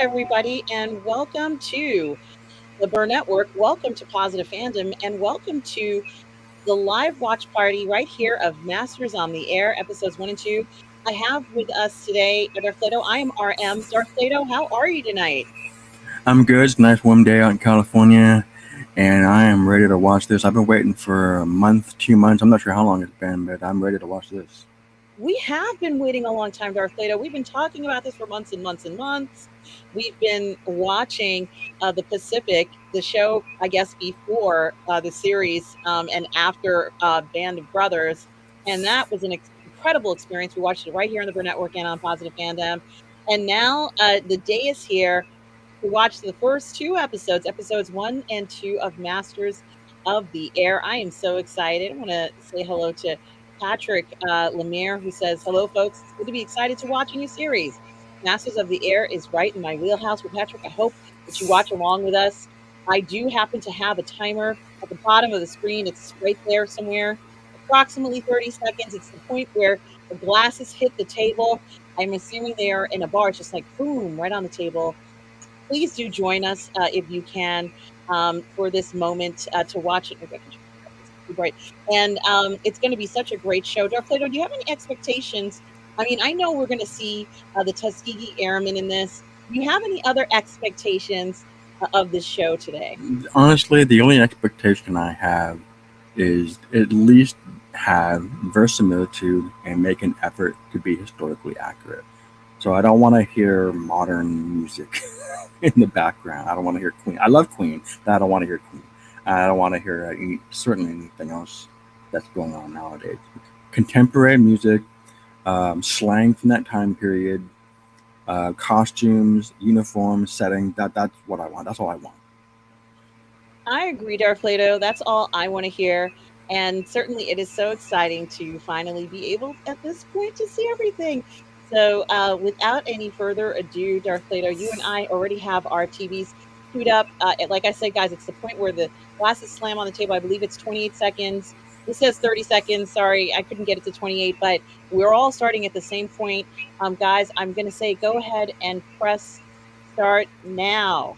everybody, and welcome to the Burnettwork. Welcome to Positive Fandom, and welcome to the live watch party right here of Masters on the Air, episodes 1 and 2. I have with us today Darth Plato. I am RM. Darth Plato, how are you tonight? I'm good. It's a nice warm day out in California, and I am ready to watch this. I've been waiting for a month, 2 months. I'm not sure how long it's been, but I'm ready to watch this. We have been waiting a long time, Darth Plato. We've been talking about this for months and months and months. We've been watching the Pacific, the show, I guess, before the series and after Band of Brothers. And that was an incredible experience. We watched it right here on the Burnettwork and on Positive Fandom. And now the day is here to watch the first two episodes, episodes 1 and 2 of Masters of the Air. I am so excited. I want to say hello to Patrick Lemire, who says, "Hello, folks. It's good to be excited to watch a new series. Masters of the Air is right in my wheelhouse." Well, Patrick, I hope that you watch along with us. I do happen to have a timer at the bottom of the screen. It's right there somewhere, approximately 30 seconds. It's the point where the glasses hit the table. I'm assuming they are in a bar. It's just like boom, right on the table. Please do join us if you can for this moment to watch it. Maybe I can turn it up. It's too bright. And it's going to be such a great show. Darth Plato, do you have any expectations? I mean, I know we're going to see the Tuskegee Airmen in this. Do you have any other expectations of this show today? Honestly, the only expectation I have is at least have verisimilitude and make an effort to be historically accurate. So I don't want to hear modern music in the background. I don't want to hear Queen. I love Queen, but I don't want to hear Queen. I don't want to hear certainly anything else that's going on nowadays. Contemporary music, slang from that time period, costumes, uniforms, setting. That's what I want. That's all I want. I agree, Darth Plato. That's all I want to hear. And certainly it is so exciting to finally be able at this point to see everything. So, without any further ado, Darth Plato, you and I already have our TVs queued up. Like I said, guys, it's the point where the glasses slam on the table. I believe it's 28 seconds. This says 30 seconds. Sorry, I couldn't get it to 28, but we're all starting at the same point. Guys, I'm going to say go ahead and press start now.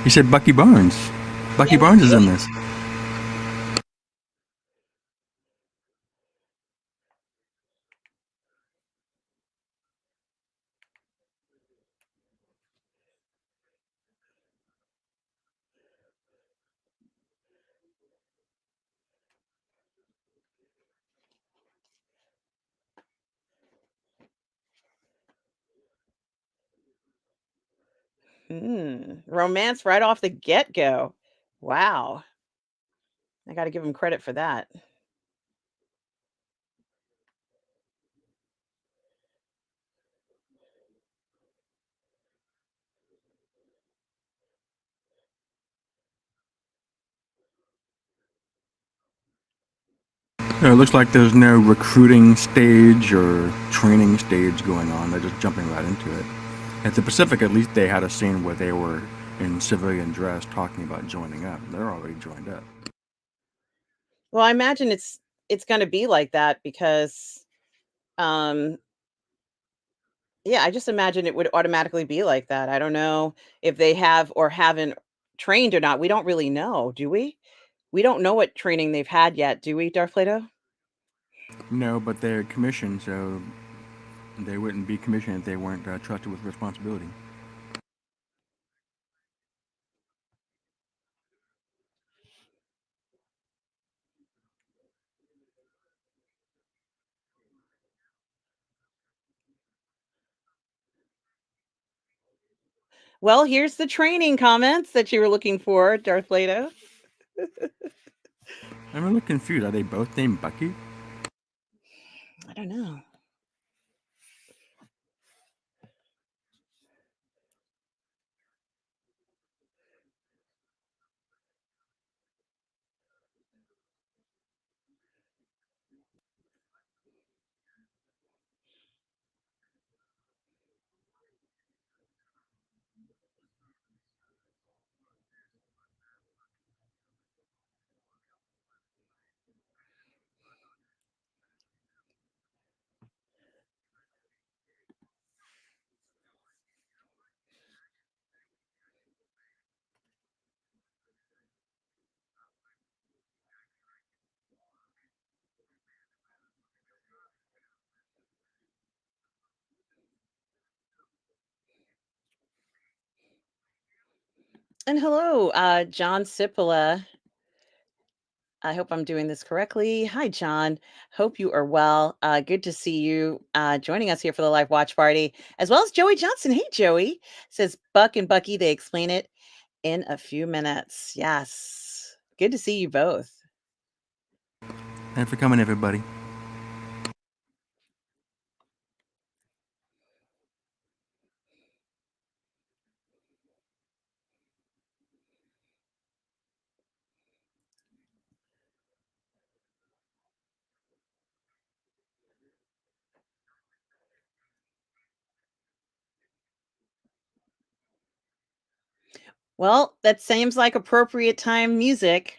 You said Bucky Barnes. Bucky Yes, Barnes is in this. Romance right off the get-go. Wow. I gotta give him credit for that. It looks like there's no recruiting stage or training stage going on. They're just jumping right into it. At the Pacific, at least they had a scene where they were in civilian dress talking about joining up. They're already joined up. Well, I imagine it's gonna be like that because, um, yeah, I just imagine it would automatically be like that. I don't know if they have or haven't trained or not. We don't really know, do we? We don't know what training they've had yet, do we, Darth Plato? No, but they're commissioned, so they wouldn't be commissioned if they weren't trusted with responsibility. Well, here's the training comments that you were looking for, Darth Plato. I'm a little confused. Are they both named Bucky? I don't know. And hello, John Cipolla. I hope I'm doing this correctly. Hi, John. Hope you are well. Good to see you joining us here for the live watch party, as well as Joey Johnson. Hey, Joey. Says Buck and Bucky, they explain it in a few minutes. Yes. Good to see you both. Thanks for coming, everybody. Well, that seems like appropriate time music.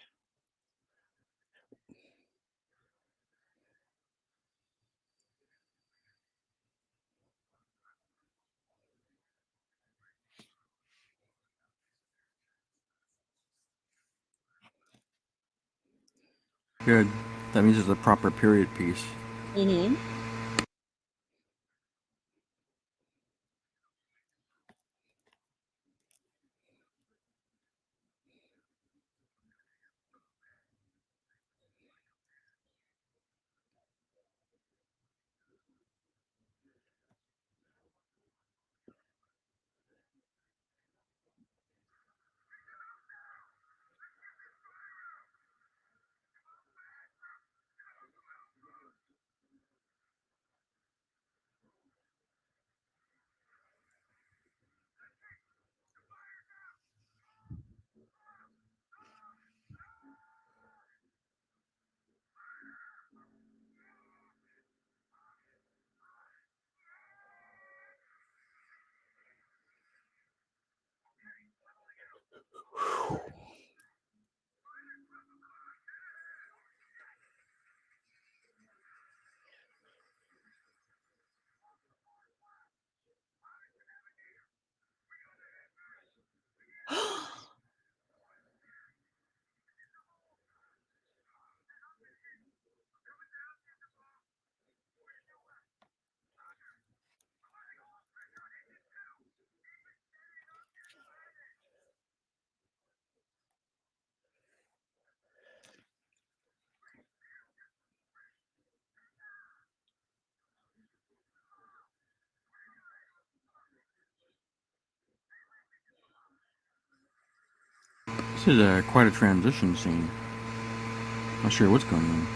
Good. That means it's a proper period piece. Mm-hmm. This is quite a transition scene. Not sure what's going on.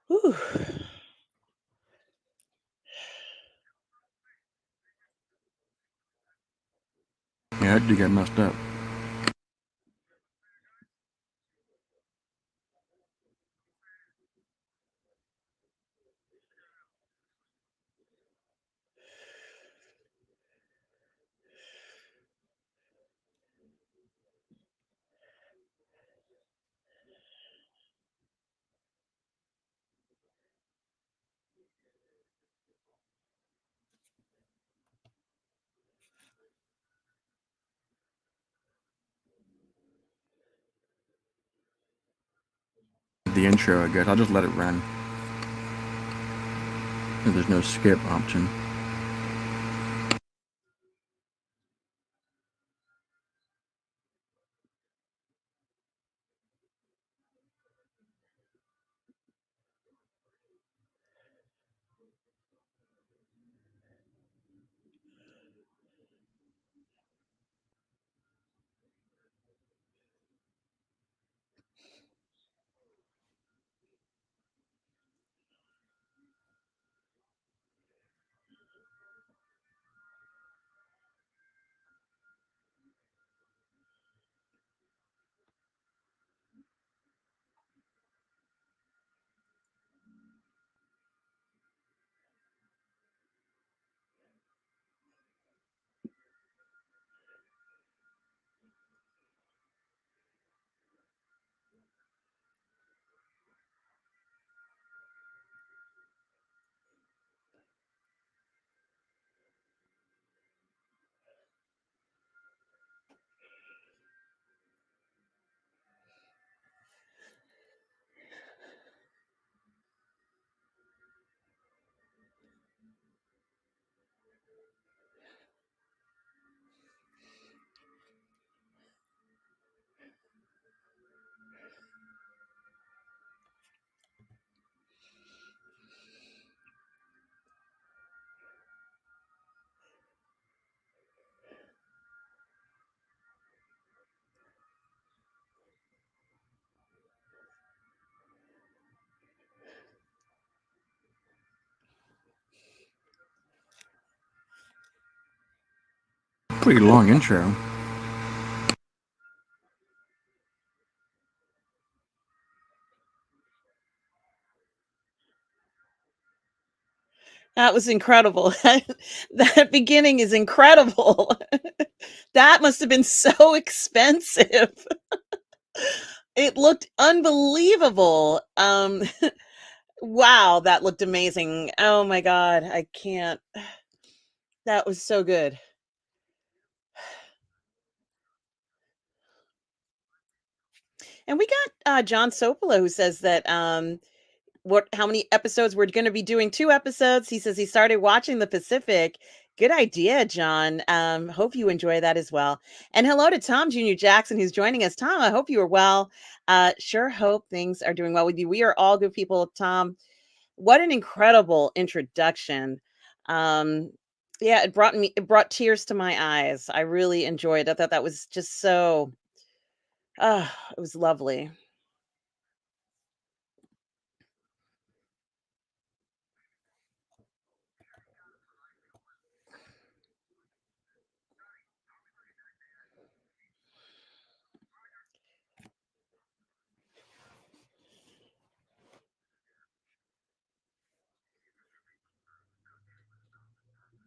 Whew. Yeah, that did get messed up. The intro, I guess. I'll just let it run. There's no skip option. Pretty long intro. That was incredible. That beginning is incredible. That must have been so expensive. It looked unbelievable. Wow, that looked amazing. Oh my god, I can't. That was so good. And we got John Sopolo who says that what how many episodes we're going to be doing 2 episodes. He says he started watching the Pacific. Good idea, John. Hope you enjoy that as well. And hello to Tom Jr. Jackson who's joining us. Tom, I hope you are well. Sure hope things are doing well with you. We are all good people, Tom. What an incredible introduction. Um yeah, it brought tears to my eyes. I really enjoyed it. I thought that was just so it was lovely.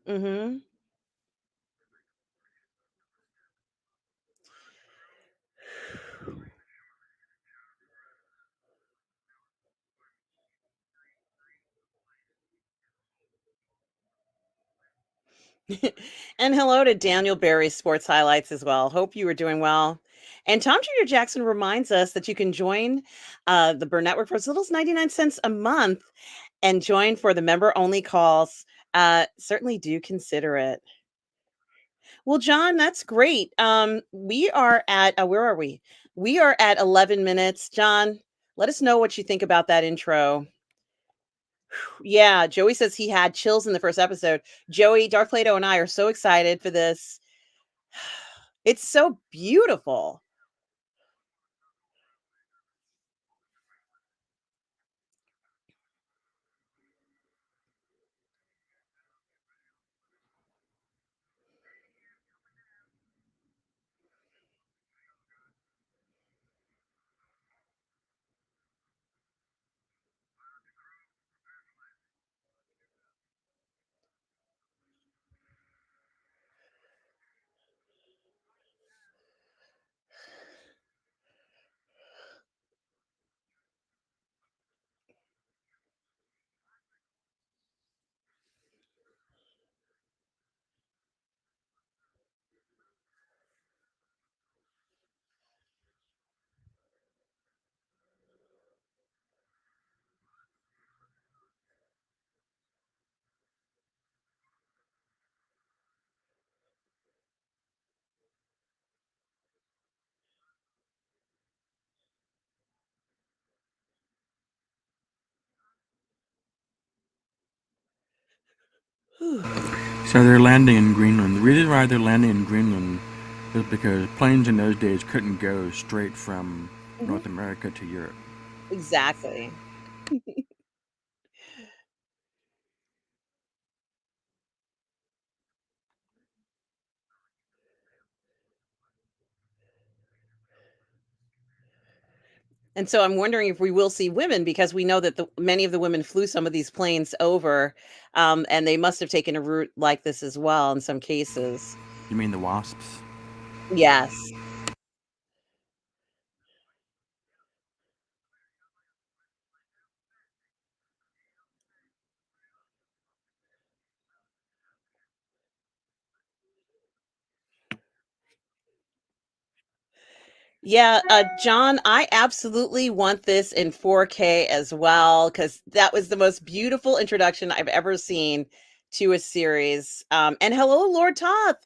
Mhm. And hello to Daniel Berry Sports Highlights as well. Hope you are doing well. And Tom Jr. Jackson reminds us that you can join the Burnettwork for as little as 99 cents a month and join for the member only calls. Certainly do consider it. Well, John, that's great. We are at, where are we? We are at 11 minutes. John, let us know what you think about that intro. Yeah, Joey says he had chills in the first episode. Joey, Darth Plato, and I are so excited for this. It's so beautiful. Whew. So they're landing in Greenland. The reason why they're landing in Greenland is because planes in those days couldn't go straight from Mhm. North America to Europe. Exactly. And so I'm wondering if we will see women because we know that many of the women flew some of these planes over, and they must have taken a route like this as well in some cases. You mean the wasps? Yes. Yeah, John, I absolutely want this in 4K as well because that was the most beautiful introduction I've ever seen to a series. And hello, Lord Toth.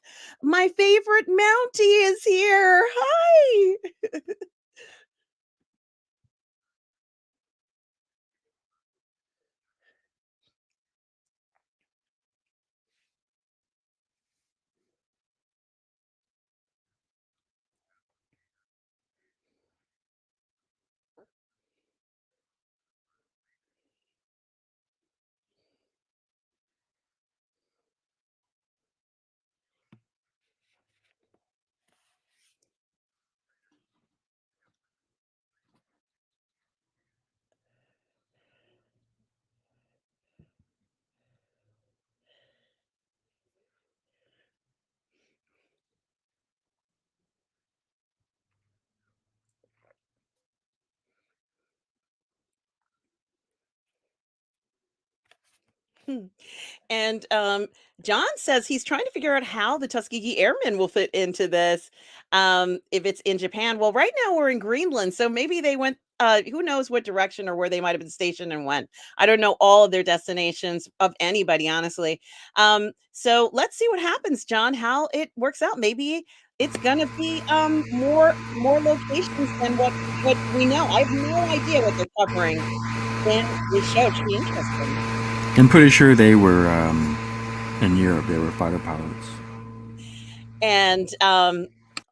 My favorite Mountie is here. Hi. And John says he's trying to figure out how the Tuskegee Airmen will fit into this. If it's in Japan, well, right now we're in Greenland, so maybe they went. Who knows what direction or where they might have been stationed and when? I don't know all of their destinations of anybody, honestly. So let's see what happens, John. How it works out. Maybe it's gonna be more locations than what we know. I have no idea what they're covering in this show. It should be interesting. I'm pretty sure they were in Europe. They were fighter pilots. And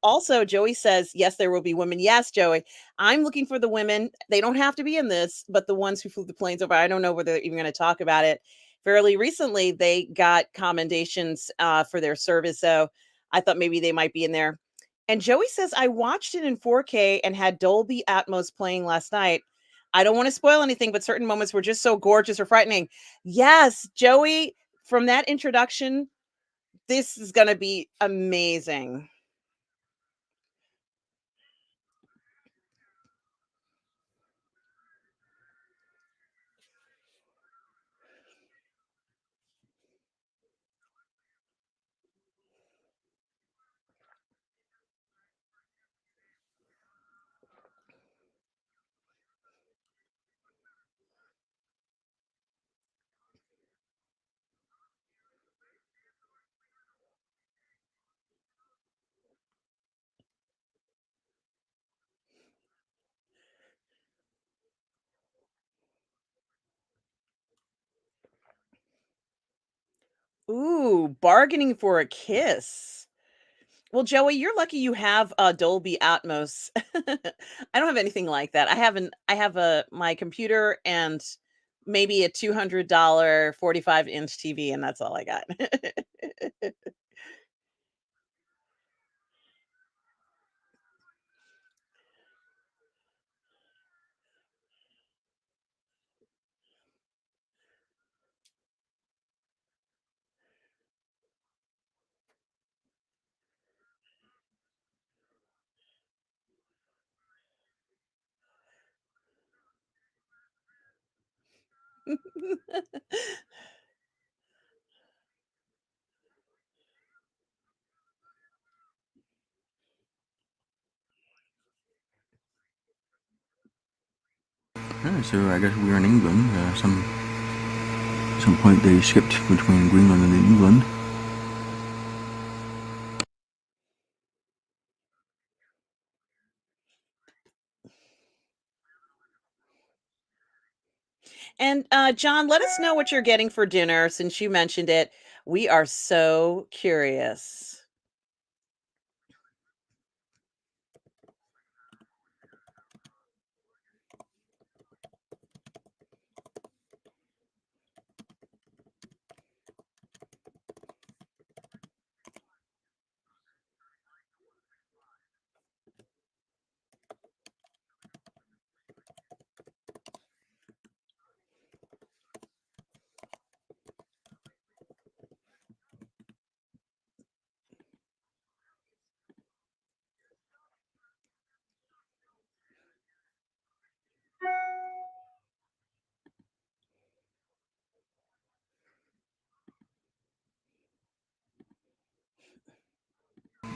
also, Joey says, yes, there will be women. Yes, Joey, I'm looking for the women. They don't have to be in this, but the ones who flew the planes over. I don't know whether they're even going to talk about it. Fairly recently, they got commendations for their service. So I thought maybe they might be in there. And Joey says, I watched it in 4K and had Dolby Atmos playing last night. I don't want to spoil anything, but certain moments were just so gorgeous or frightening. Yes, Joey, from that introduction, this is gonna be amazing. Ooh, bargaining for a kiss. Well, Joey, you're lucky you have a Dolby Atmos. I don't have anything like that. I have a my computer and maybe a $200 45-inch TV, and that's all I got. Yeah, so I guess we were in England. Some point they skipped between Greenland and England. And John, let us know what you're getting for dinner since you mentioned it. We are so curious.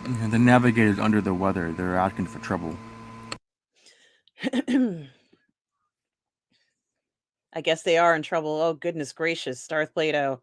Yeah, the navigators under the weather. They're asking for trouble. I guess they are in trouble. Oh, goodness gracious, Darth Plato.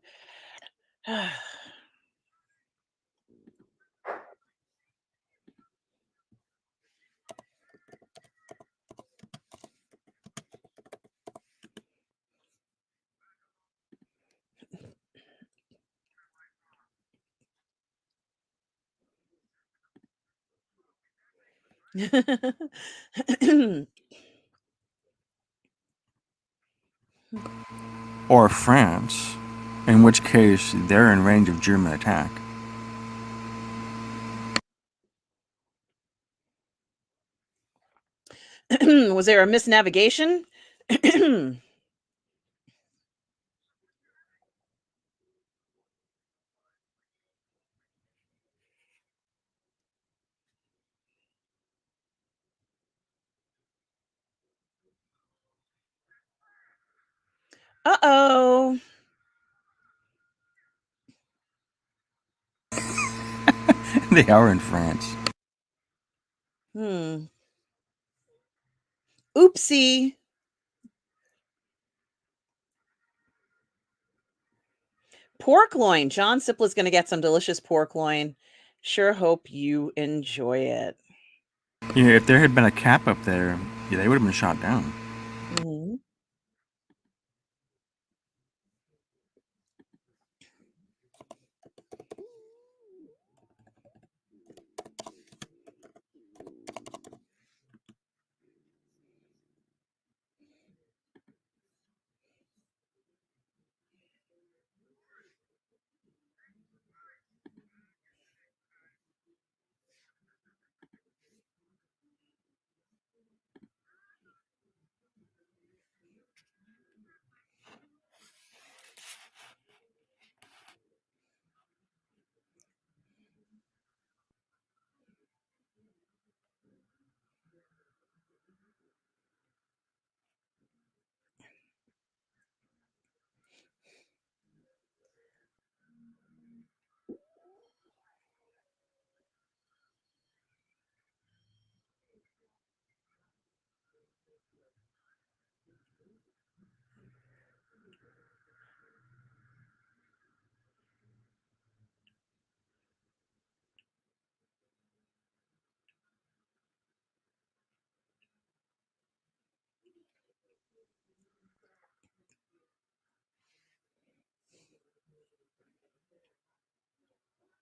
Or France, in which case they're in range of German attack. Was there a misnavigation? Uh-oh. They are in France. Oopsie. Pork loin. John Sipla's going to get some delicious pork loin. Sure hope you enjoy it. Yeah, if there had been a cap up there, yeah, they would have been shot down. Mm-hmm.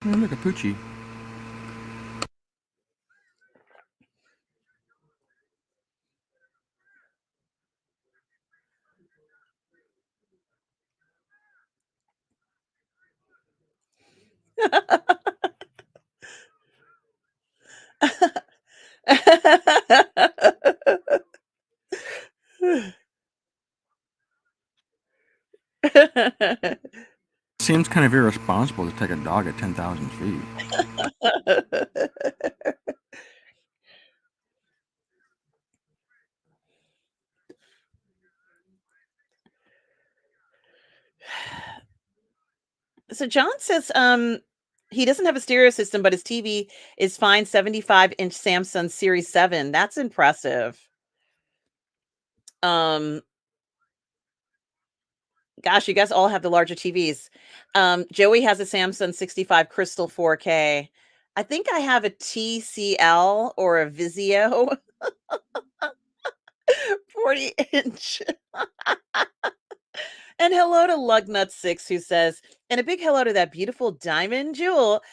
Oh, look, a poochie. Seems kind of irresponsible to take a dog at 10,000 feet. So John says he doesn't have a stereo system, but his TV is fine 75-inch Samsung Series 7. That's impressive. Gosh, you guys all have the larger TVs. Joey has a Samsung 65 Crystal 4K. I think I have a TCL or a Vizio 40-inch. And hello to Lugnut6, who says, and a big hello to that beautiful diamond jewel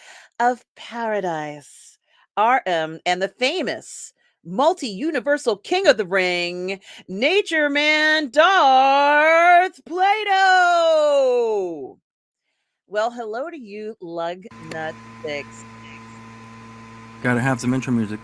of paradise, RM, and the famous multi-universal king of the ring, nature man Darth Plato. Well, hello to you, Lugnut6. Gotta have some intro music.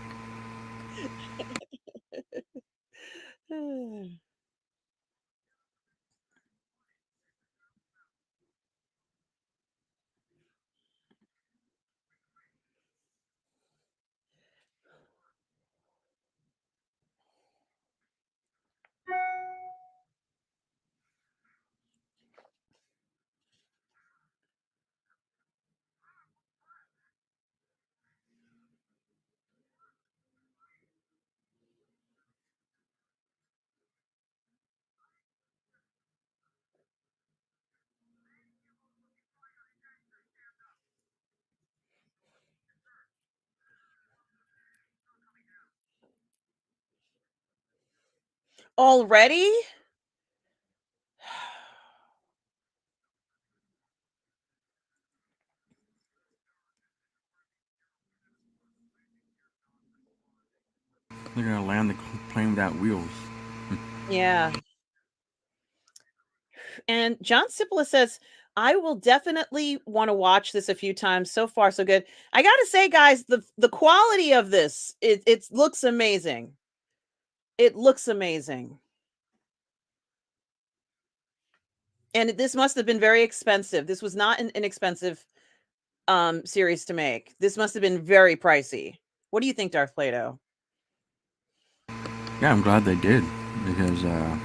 Already? They're gonna land the plane without wheels. Yeah. And John Cipolla says, I will definitely want to watch this a few times. So far, so good. I gotta say, guys, the quality of this, it looks amazing. It looks amazing. And this must have been very expensive. This was not an inexpensive series to make. This must have been very pricey. What do you think, Darth Plato? Yeah, I'm glad they did, because it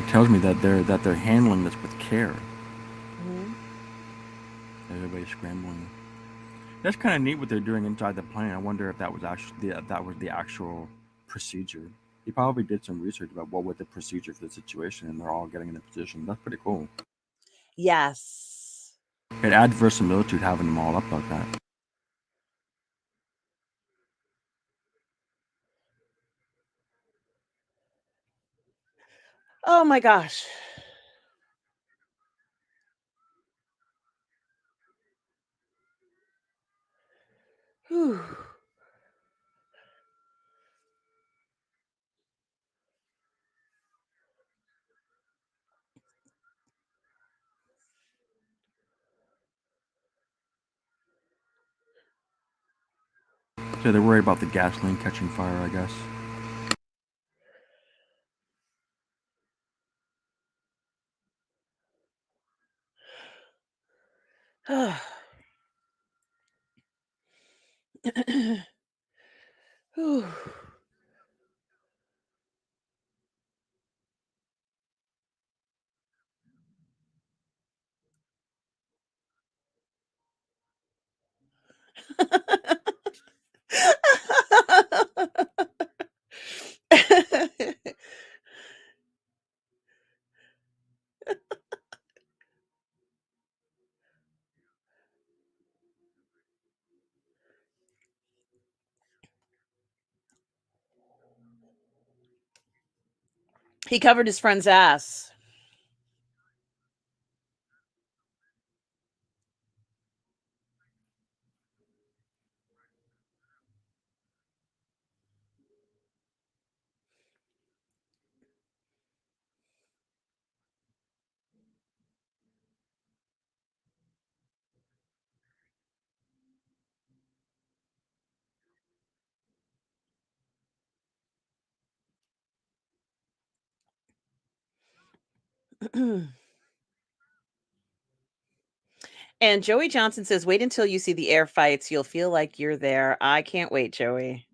tells me that they're handling this with care. Mm-hmm. Everybody's scrambling. That's kind of neat what they're doing inside the plane. I wonder if that was actually that was the actual procedure. He probably did some research about what was the procedure for the situation, and they're all getting in a position. That's pretty cool. Yes. It adds verisimilitude having them all up like that. Oh my gosh. Whew. So they're worried about the gasoline catching fire, I guess. Whew. He covered his friend's ass. And Joey Johnson says, "Wait until you see the air fights. You'll feel like you're there." I can't wait, Joey.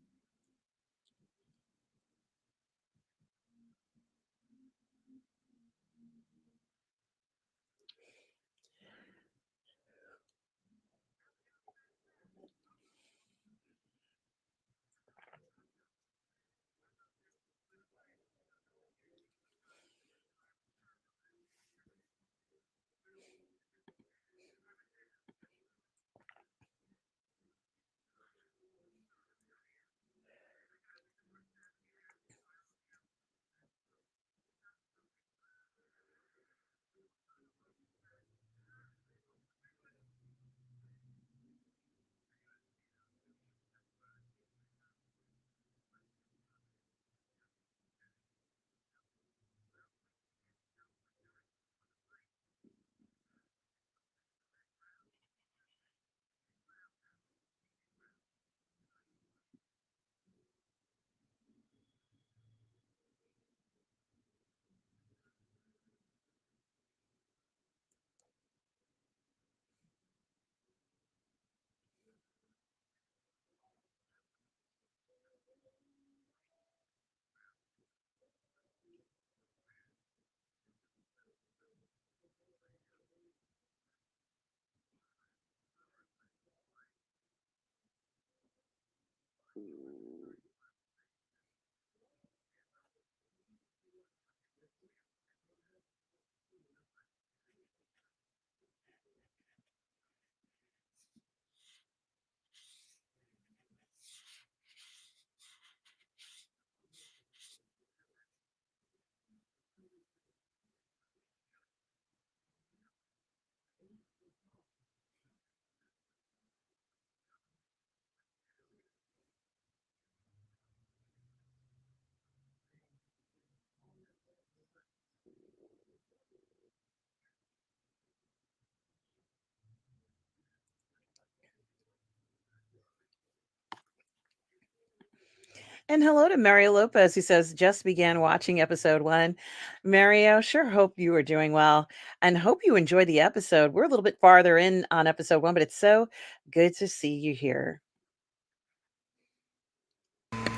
And hello to Mario Lopez, who says, "Just began watching episode 1." Mario, sure hope you are doing well and hope you enjoyed the episode. We're a little bit farther in on episode 1, but it's so good to see you here.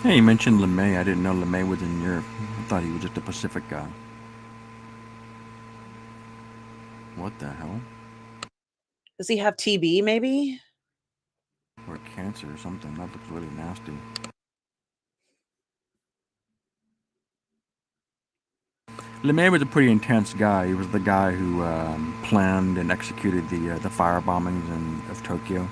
Hey, you mentioned LeMay. I didn't know LeMay was in Europe. I thought he was just a Pacific guy. What the hell? Does he have TB maybe? or cancer or something. That looks really nasty. LeMay was a pretty intense guy. He was the guy who planned and executed the fire bombings of Tokyo.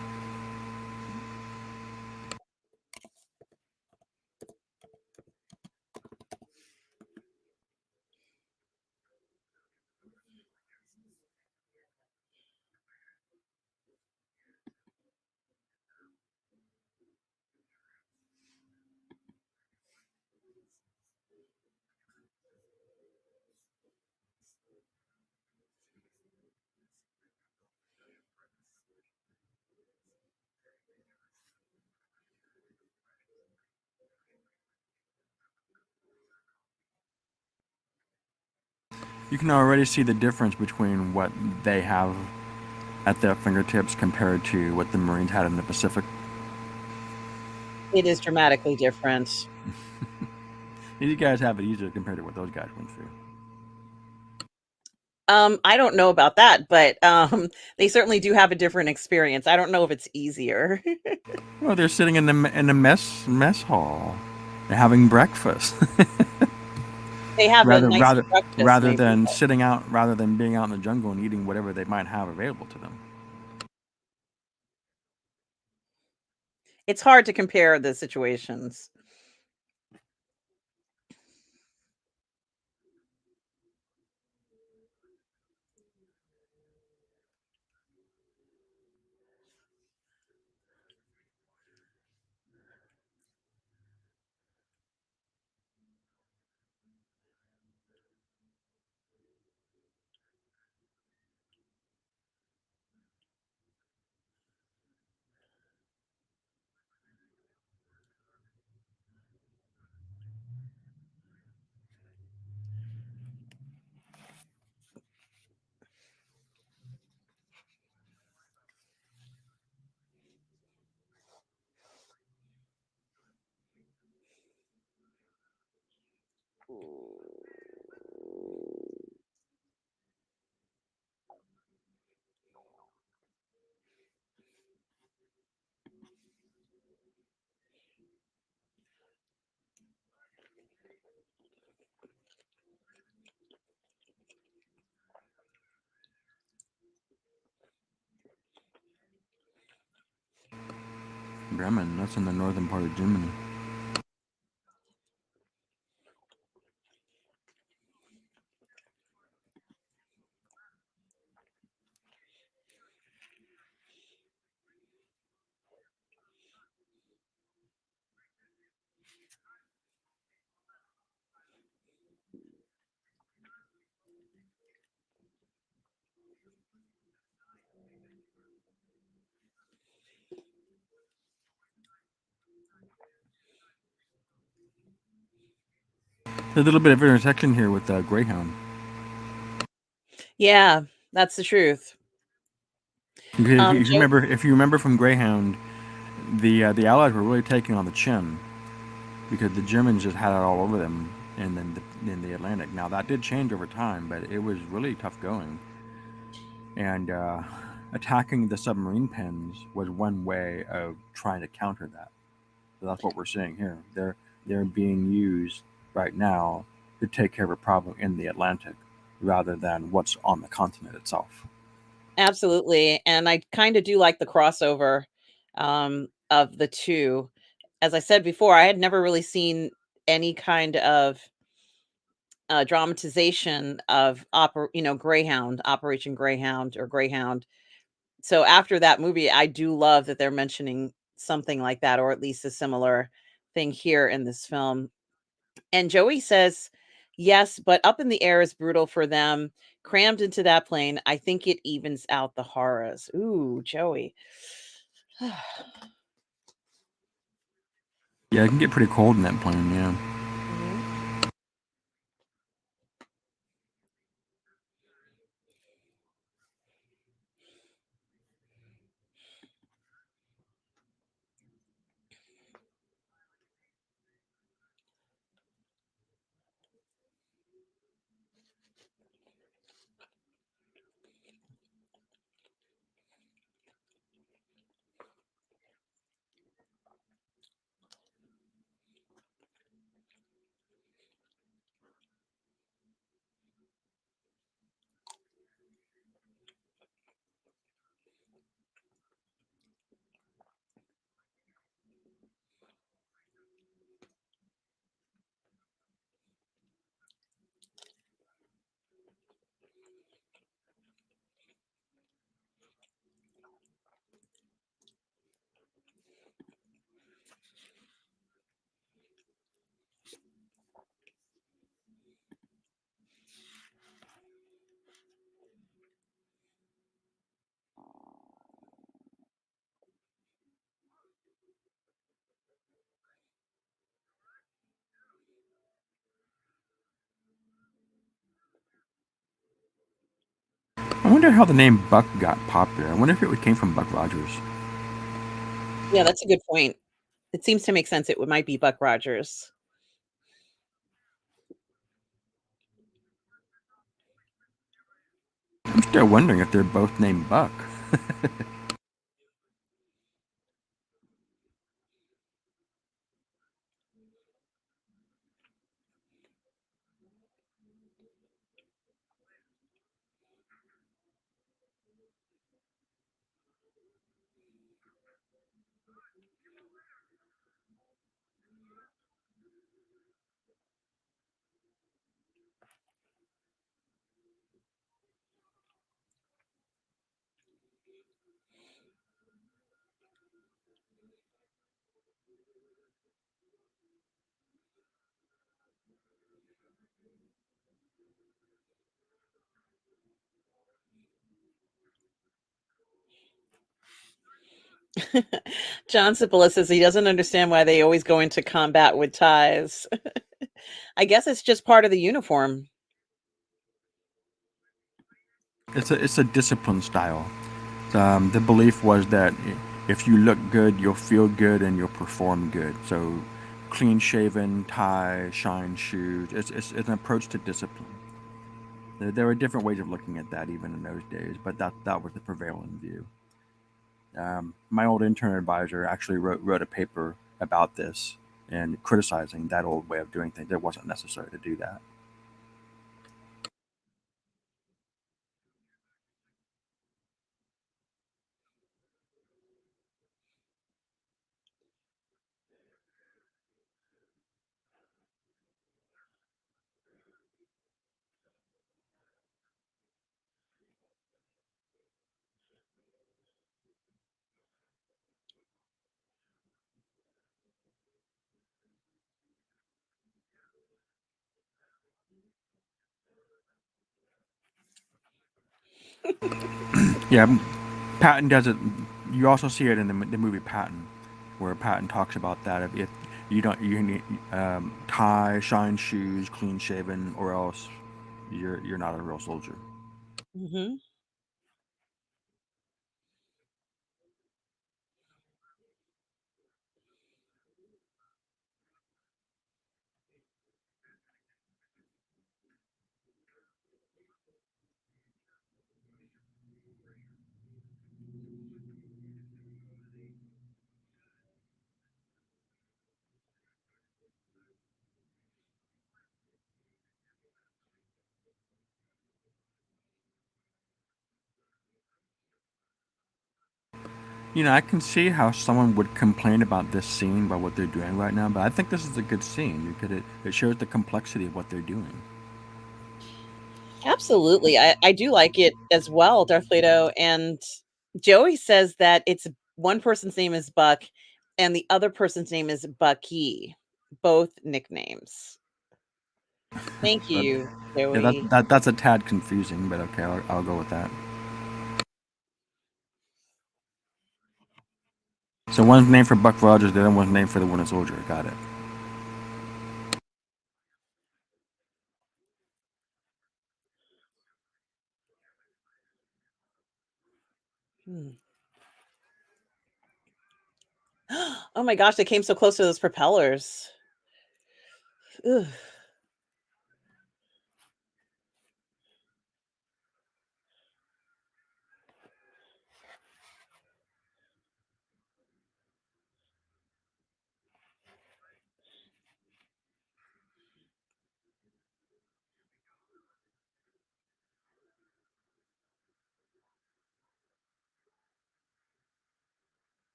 You can already see the difference between what they have at their fingertips compared to what the Marines had in the Pacific. It is dramatically different. These guys have it easier compared to what those guys went through. I don't know about that, but they certainly do have a different experience. I don't know if it's easier. Well, they're sitting in the mess hall, they're having breakfast. They have a rather nice rather breakfast, rather maybe. than sitting out, rather than being out in the jungle and eating whatever they might have available to them. It's hard to compare the situations. Bremen, that's in the northern part of Germany. There's a little bit of intersection here with Greyhound. Yeah, that's the truth. Joe, If you remember from Greyhound, the Allies were really taking on the chin because the Germans just had it all over them in the Atlantic. Now that did change over time, but it was really tough going. And attacking the submarine pens was one way of trying to counter that. So that's what we're seeing here. They're being used right now to take care of a problem in the Atlantic rather than what's on the continent itself. absolutely. And I kind of do like the crossover of the two. As I said before, I had never really seen any kind of dramatization of Greyhound, Operation Greyhound or Greyhound. So after that movie, I do love that they're mentioning something like that, or at least a similar thing here in this film. And Joey says, yes, but up in the air is brutal for them. Crammed into that plane, I think it evens out the horrors. Ooh, Joey. Yeah, it can get pretty cold in that plane. Yeah. Mhm. wonder how the name Buck got popular. I wonder if it came from Buck Rogers. Yeah, that's a good point. It seems to make sense. It might be Buck Rogers. I'm still wondering if they're both named Buck. John Cipolla says he doesn't understand why they always go into combat with ties. I guess it's just part of the uniform. It's a discipline style. The belief was that if you look good, you'll feel good and you'll perform good. So, clean shaven, tie, shine shoes. It's an approach to discipline. There were different ways of looking at that even in those days, but that was the prevailing view. My old intern advisor actually wrote a paper about this and criticizing that old way of doing things. It wasn't necessary to do that. Yeah, Patton does it. You also see it in the movie Patton, where Patton talks about that. If you don't, you need tie, shine shoes, clean shaven, or else you're not a real soldier. Hmm. I can see how someone would complain about this scene by what they're doing right now, but I think this is a good scene because it shows the complexity of what they're doing. Absolutely. I do like it as well, Darth Plato. And Joey says that it's one person's name is Buck and the other person's name is Bucky, both nicknames. Thank But you, yeah, Joey. that's a tad confusing, but okay, I'll go with that. So one's named for Buck Rogers, the other one's named for the Winter Soldier. Got it. Hmm. Oh my gosh, they came so close to those propellers. Ugh.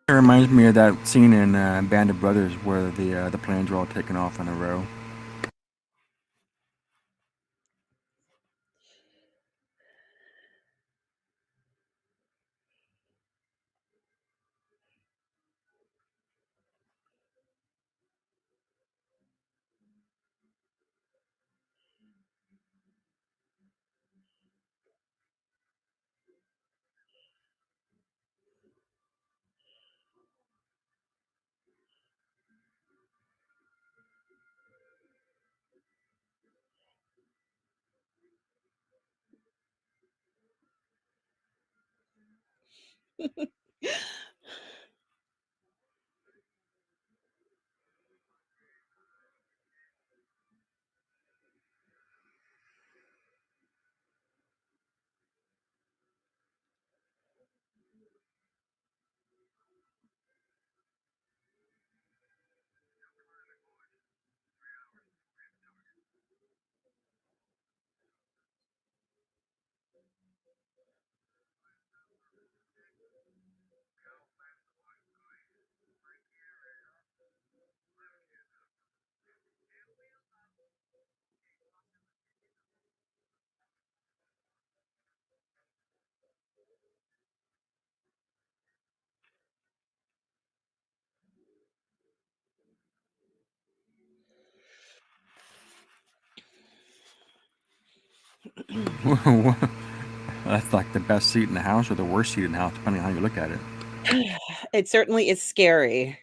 It reminds me of that scene in Band of Brothers where the planes are all taken off in a row. That's like the best seat in the house or the worst seat in the house, depending on how you look at it. It certainly is scary.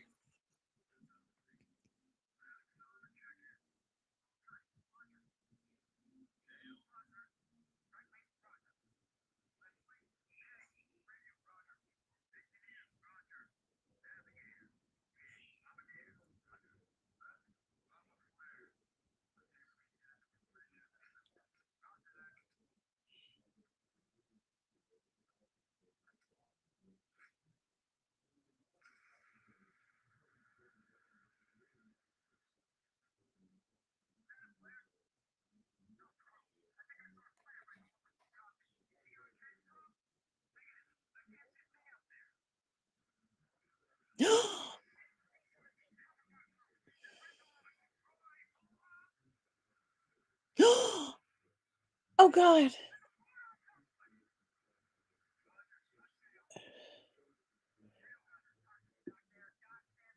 Oh god.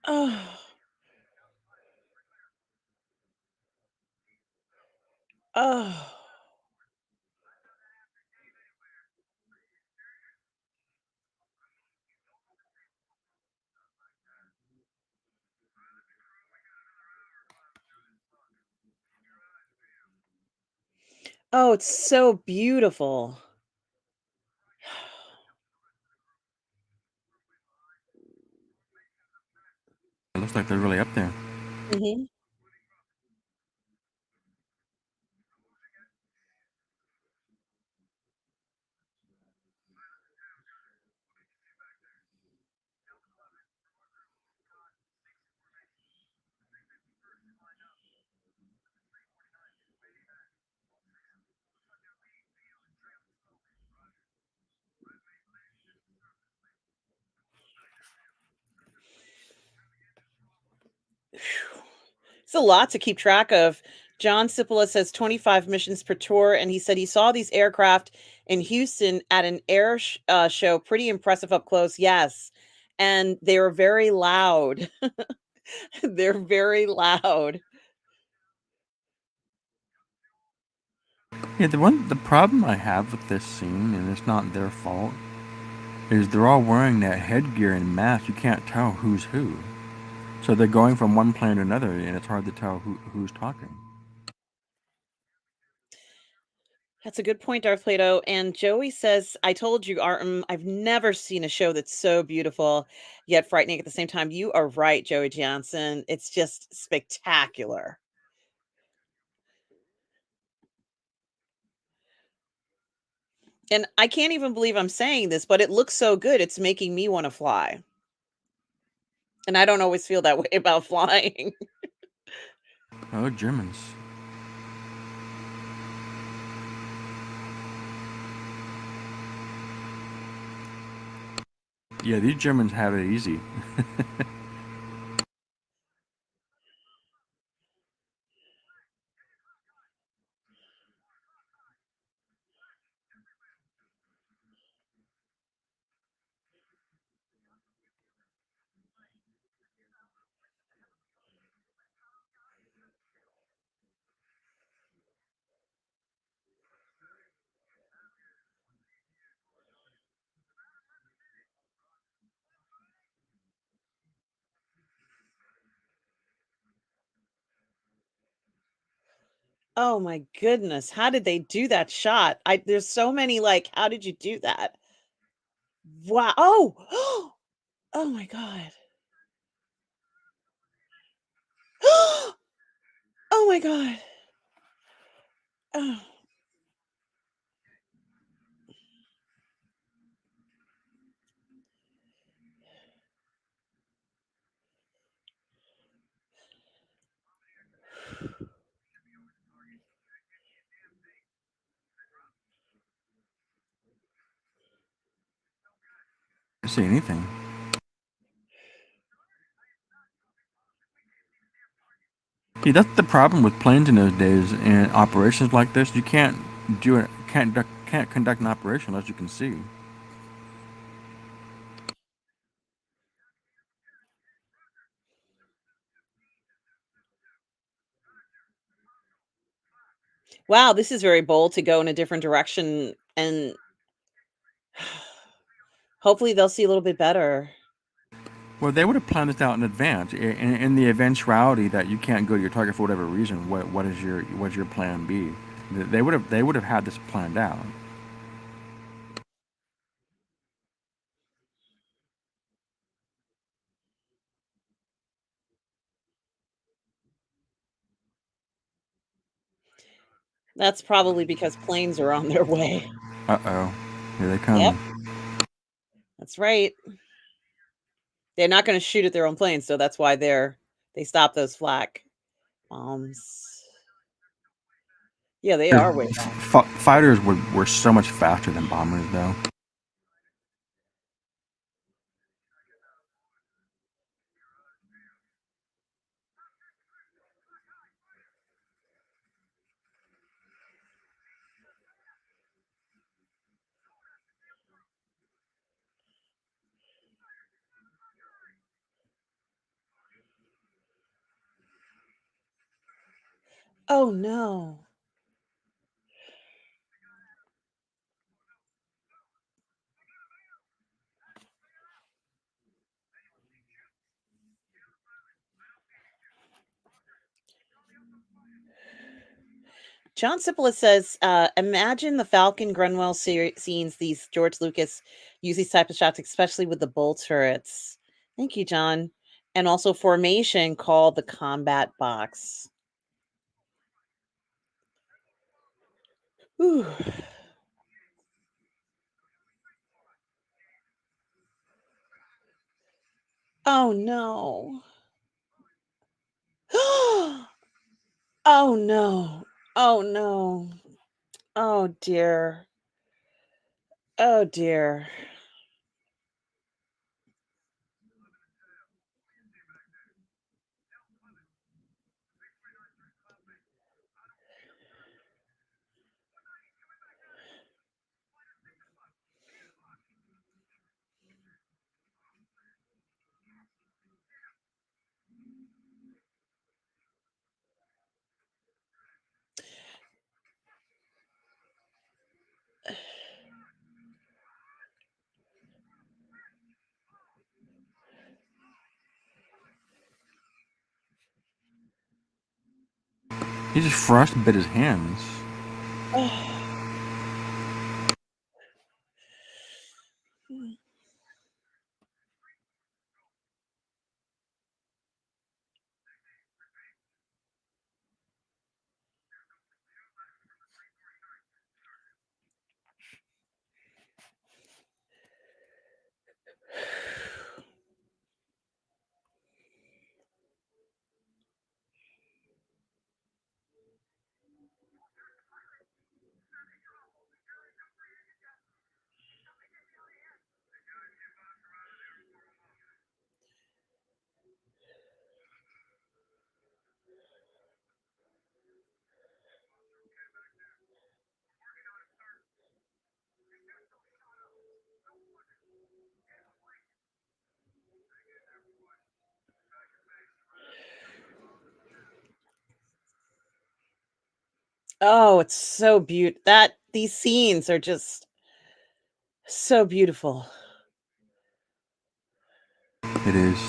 Oh. Oh. Oh, it's so beautiful. It looks like they're really up there. Mhm. It's a lot to keep track of. John Cipolla says 25 missions per tour, and he said he saw these aircraft in Houston at an show. Pretty impressive up close. Yes, and they were very loud. They're very loud. Yeah, the problem I have with this scene, and it's not their fault, is they're all wearing that headgear and mask. You can't tell who's who. So they're going from one plane to another, and it's hard to tell who's talking. That's a good point, Darth Plato. And Joey says, I told you, Artem, I've never seen a show that's so beautiful yet frightening at the same time. You are right, Joey Johnson. It's just spectacular. And I can't even believe I'm saying this, but it looks so good. It's making me want to fly. And I don't always feel that way about flying. Oh, Germans. Yeah, these Germans have it easy. Oh my goodness. How did they do that shot? There's so many like, how did you do that? Wow. Oh, oh my God. Oh my God. Oh. See anything. See, that's the problem with planes in those days and operations like this. You can't do it. Can't conduct an operation unless you can see. Wow, this is very bold to go in a different direction, and hopefully they'll see a little bit better. Well, they would have planned this out in advance. In the eventuality that you can't go to your target for whatever reason, what's your plan B? They would have had this planned out. That's probably because planes are on their way. Uh-oh, here they Yep, come. that's right. They're not gonna shoot at their own planes, so that's why they stop those flak bombs. Yeah, they are way fast. Fighters were so much faster than bombers, though. Oh, no. John Cipolla says, imagine the Falcon Grunwell scenes, these George Lucas use these type of shots, especially with the bull turrets. Thank you, John. And also formation called the combat box. Whew. Oh no. Oh no. Oh no. Oh dear. Oh dear. He just frostbit his hands. Oh, it's so beautiful. That these scenes are just so beautiful. It is.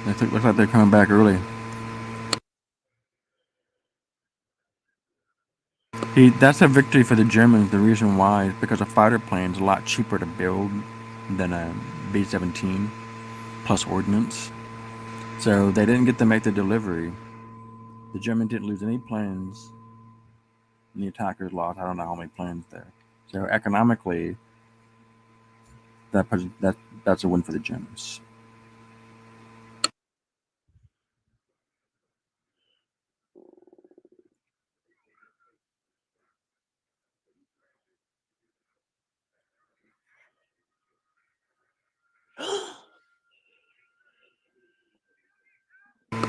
Looks like they're coming back early. That's a victory for the Germans. The reason why is because a fighter plane is a lot cheaper to build than a B-17 plus ordnance. So they didn't get to make the delivery. The Germans didn't lose any planes. And the attackers lost I don't know how many planes there. So economically, that that's a win for the Germans.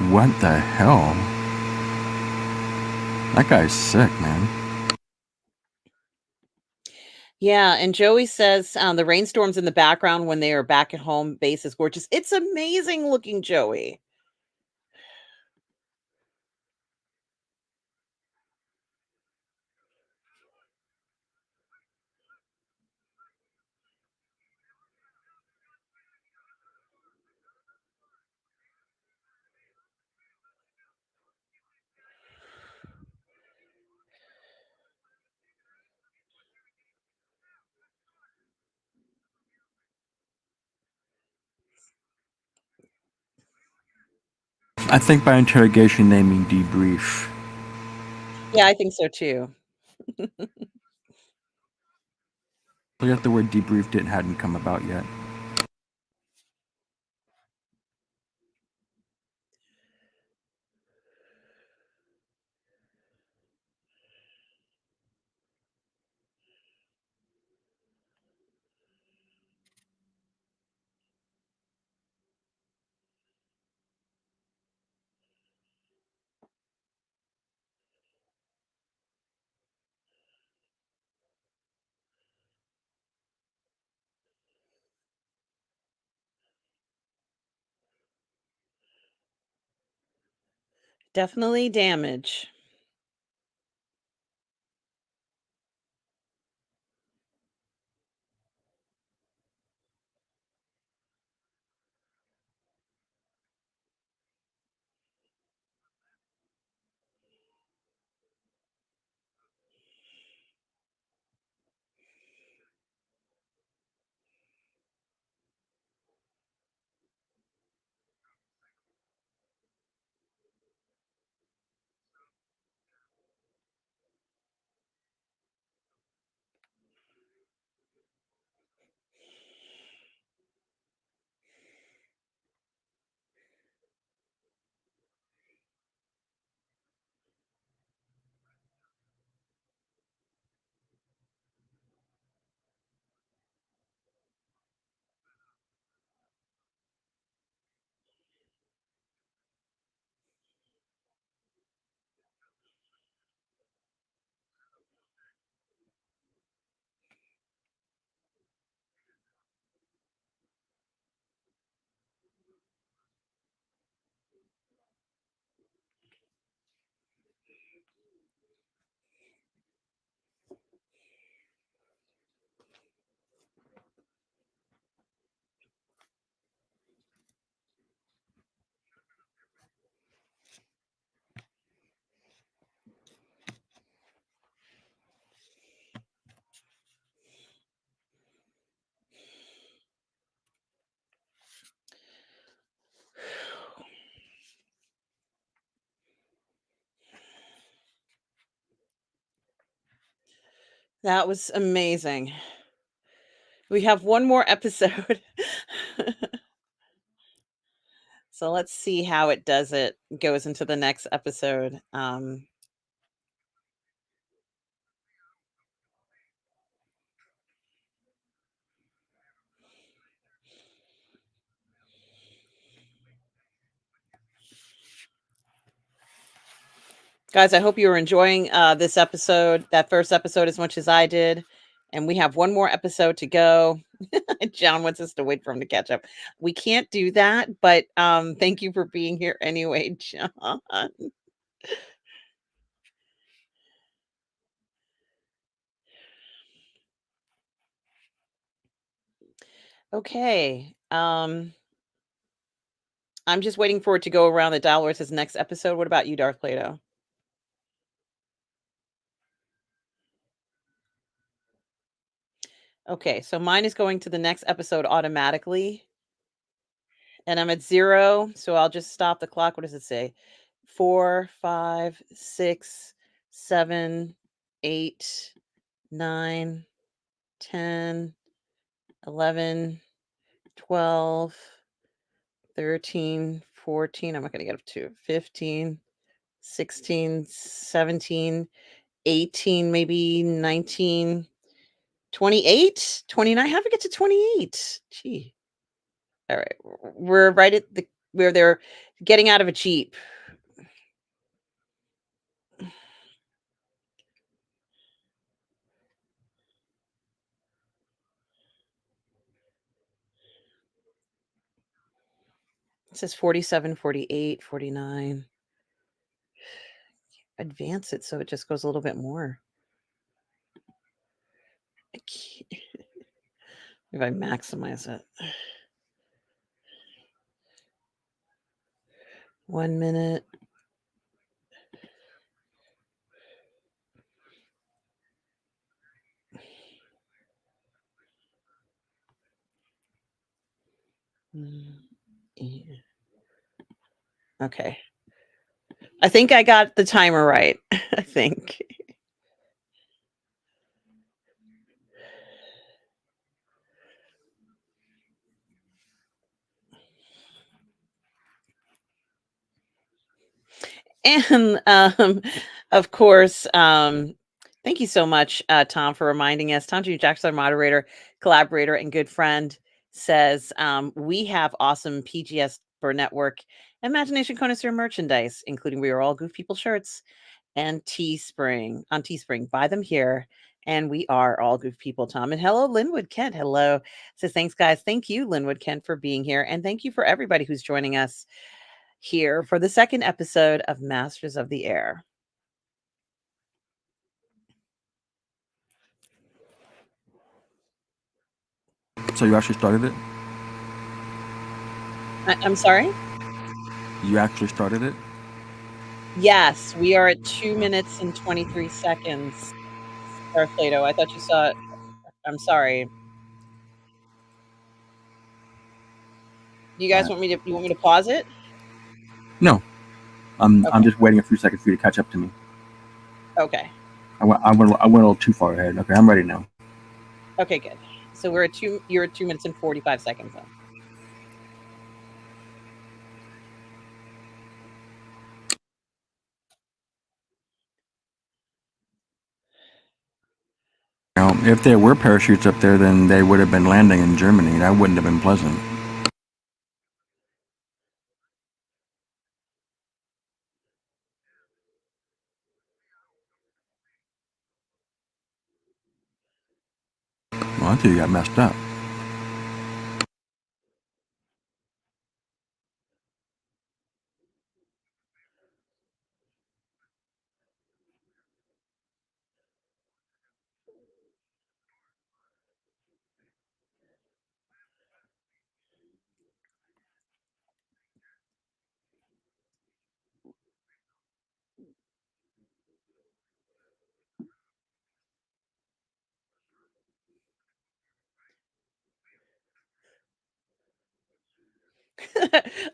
What the hell? That guy's sick, man. Yeah, and Joey says, the rainstorms in the background when they are back at home base is gorgeous. It's amazing looking, Joey. I think by interrogation they mean debrief. Yeah, I think so too. Look at the word debrief hadn't come about yet. Definitely damage. That was amazing. We have one more episode. So let's see how it does it goes into the next episode. Guys, I hope you were enjoying this episode, that first episode, as much as I did. And we have one more episode to go. John wants us to wait for him to catch up. We can't do that, but thank you for being here anyway, John. Okay. I'm just waiting for it to go around the dial where it says next episode. What about you, Darth Plato? Okay, so mine is going to the next episode automatically, and I'm at 0, so I'll just stop the clock. What does it say? 4, 5, 6, 7, 8, 9, 10, 11, 12, 13, 14. I'm not gonna get up to 15, 16, 17, 18, maybe 19, 28, 29. How do we get to 28? Gee. All right. We're right at the where they're getting out of a Jeep. It says 47, 48, 49. Advance it so it just goes a little bit more. I can't, if I maximize it. 1 minute. Yeah. Okay. I think I got the timer right. I think. And of course, thank you so much, Tom, for reminding us. Tom G. Jackson, our moderator, collaborator, and good friend, says we have awesome PGS Burnettwork Imagination Connoisseur merchandise, including We Are All Goof People shirts and Teespring on Teespring. Buy them here. And we are all goof people, Tom. And hello, Linwood Kent. Hello. Says thanks, guys. Thank you, Linwood Kent, for being here. And thank you for everybody who's joining us here for the second episode of Masters of the Air. So you actually started it? I'm sorry? You actually started it? Yes, we are at 2 minutes and 23 seconds. Darth Plato, I thought you saw it. I'm sorry. Do you guys want me to pause it? No. I'm Okay. just waiting a few seconds for you to catch up to me. Okay. I went a little too far ahead. Okay, I'm ready now. Okay, good. So you're at 2 minutes and 45 seconds then. Now, if there were parachutes up there, then they would have been landing in Germany. That wouldn't have been pleasant. Well, until you got messed up.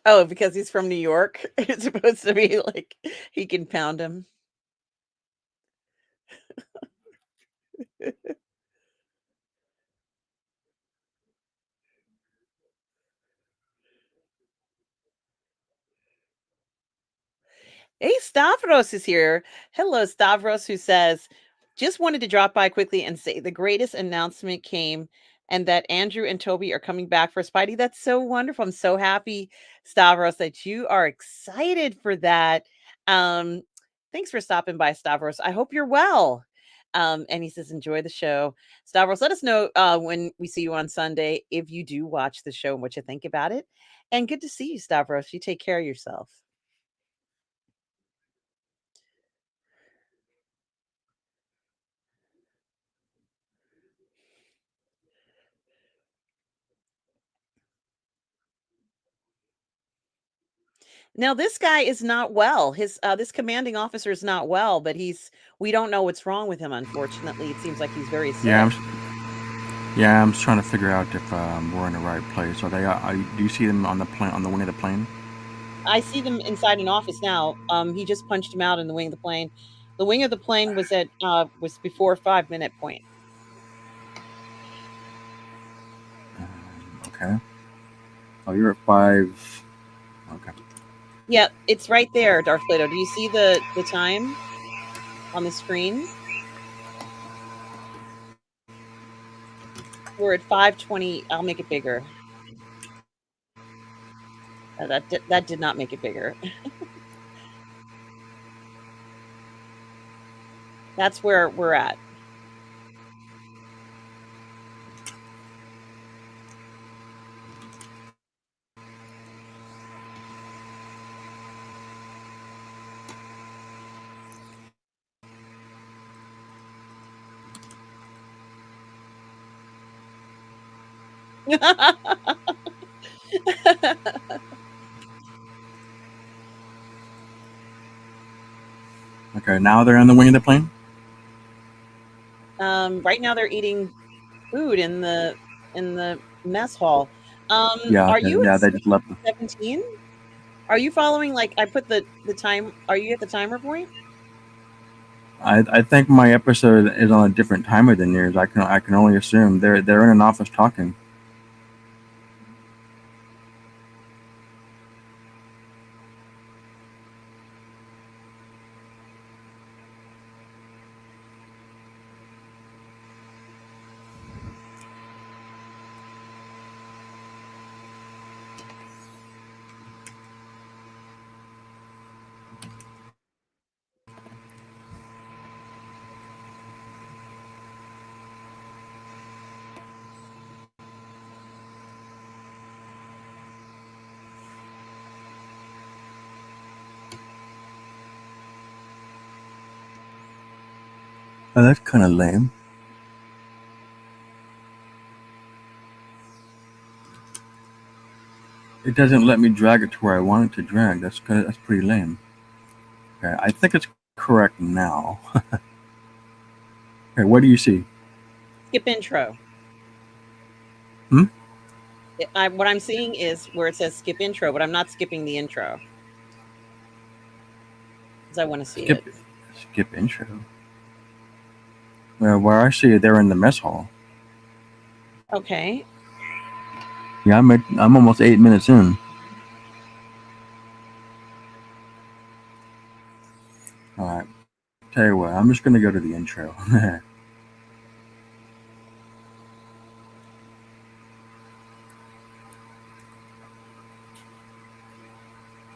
Oh, because he's from New York? It's supposed to be like he can pound him. Hey, Stavros is here. Hello, Stavros, who says, just wanted to drop by quickly and say the greatest announcement came and that Andrew and Toby are coming back for Spidey. That's so wonderful. I'm so happy, Stavros, that you are excited for that. Um, thanks for stopping by, Stavros. I hope you're well. And he says, enjoy the show. Stavros, let us know when we see you on Sunday if you do watch the show and what you think about it. And good to see you, Stavros. You take care of yourself. Now this guy is not well. His this commanding officer is not well, but we don't know what's wrong with him. Unfortunately, it seems like he's very Yeah, sick. yeah, I'm trying to figure out if we're in the right place. Are they? Do you see them on the plane, on the wing of the plane? I see them inside an office now. He just punched him out in the wing of the plane. The wing of the plane was before 5 minute point. Okay. Oh, you're at 5. Okay. Yeah, it's right there, Darth Plato. Do you see the time on the screen? We're at 5:20. I'll make it bigger. That did not make it bigger. That's where we're at. Okay. Now they're on the wing of the plane. Right now they're eating food in the mess hall. Yeah. Are Okay. you at Yeah. They just left. 17? Are you following, like, I put the time, are you at the timer point? I think my episode is on a different timer than yours. I can only assume they're in an office talking. Oh, that's kind of lame. It doesn't let me drag it to where I want it to drag. That's pretty lame. Okay, I think it's correct now. Okay, what do you see? Skip intro. Hmm? What I'm seeing is where it says skip intro, but I'm not skipping the intro because I want to see Skip it. skip intro. Where I see it, they're in the mess hall. Okay. Yeah, I'm almost 8 minutes in. All right. Tell you what, I'm just gonna go to the intro.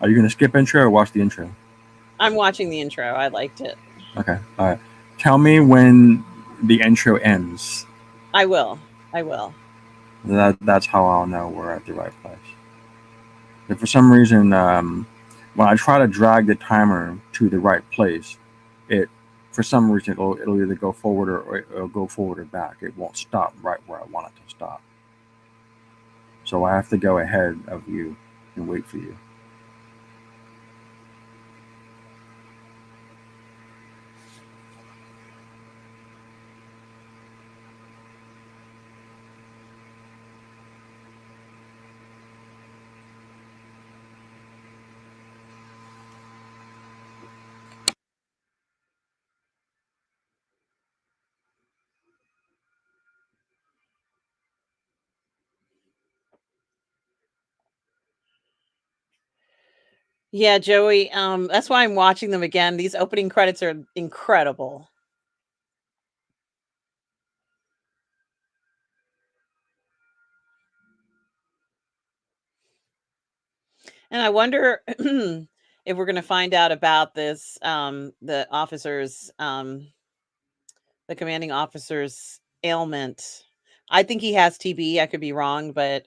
Are you gonna skip intro or watch the intro? I'm watching the intro. I liked it. Okay. All right. Tell me when the intro ends. I will. I will. That's how I'll know we're at the right place. If for some reason, when I try to drag the timer to the right place, it for some reason it'll either go forward or it'll go forward or back. It won't stop right where I want it to stop. So I have to go ahead of you and wait for you. Yeah, Joey. That's why I'm watching them again. These opening credits are incredible. And I wonder if we're going to find out about this, the commanding officer's ailment. I think he has TB. I could be wrong, but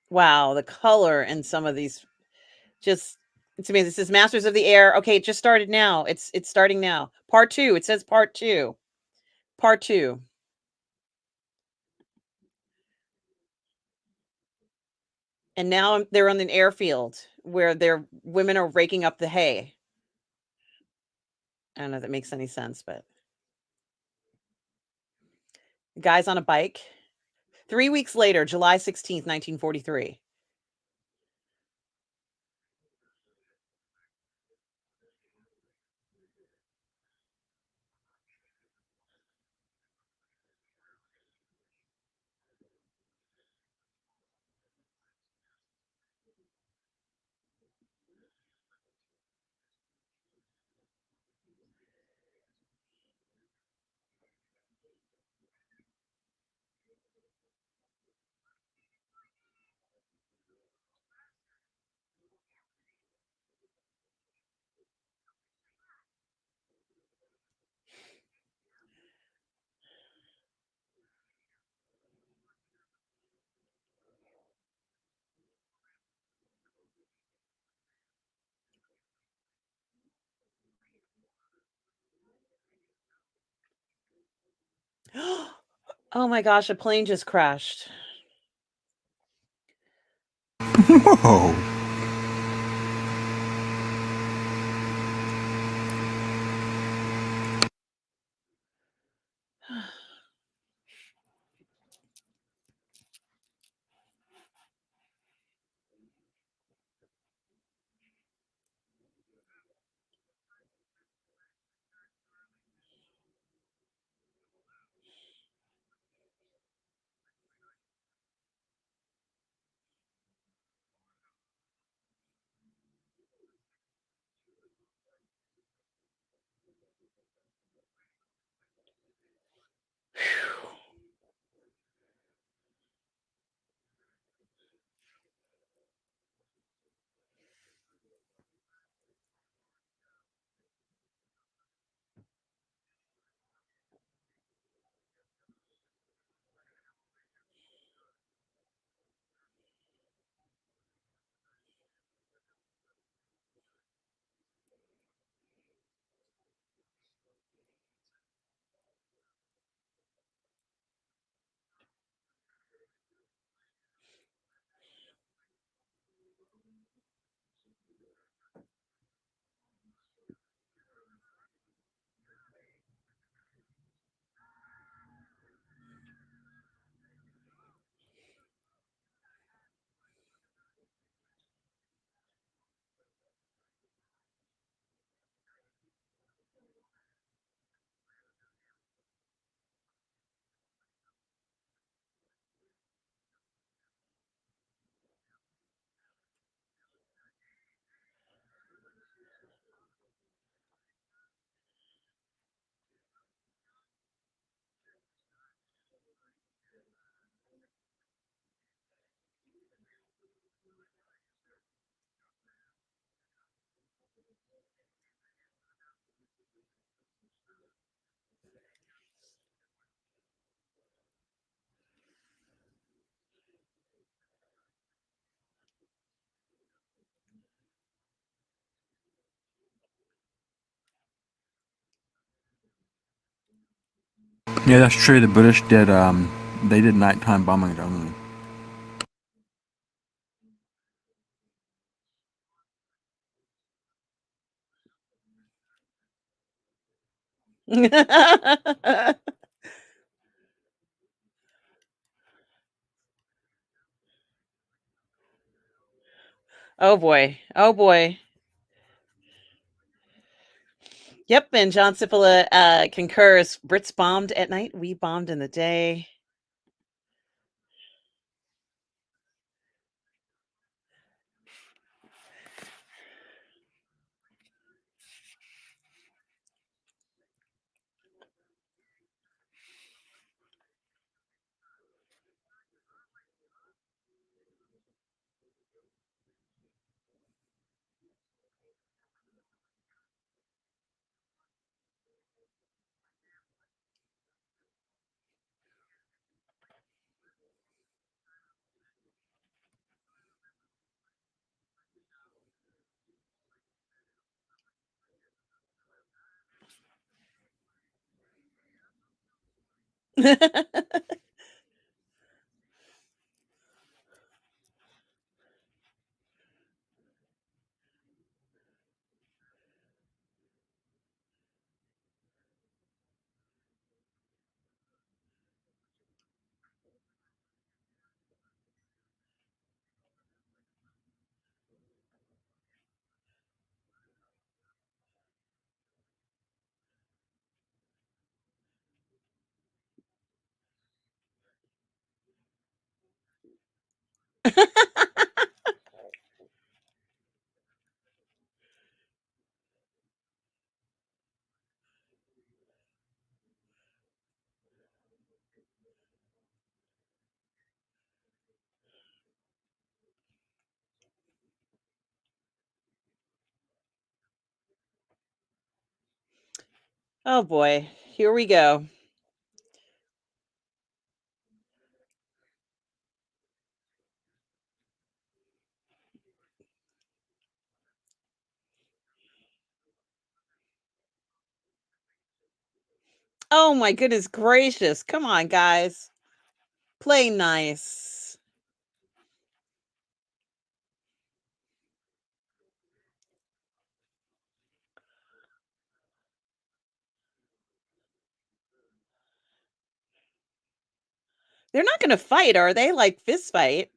wow, the color in some of these just to me, this is Masters of the Air. Okay, it just started now. It's starting now. Part 2. It says part 2. Part 2. And now they're on an airfield where their women are raking up the hay. I don't know if that makes any sense, but the guy's on a bike. 3 weeks later, July 16th, 1943. Oh my gosh, a plane just crashed. Whoa. Yeah, that's true. The British did. They did nighttime bombings only. Oh boy. Oh boy. Yep, and John Cipolla concurs. Brits bombed at night, we bombed in the day. Oh boy, here we go. Oh my goodness gracious. Come on, guys. Play nice. They're not gonna fight, are they? Like fist fight.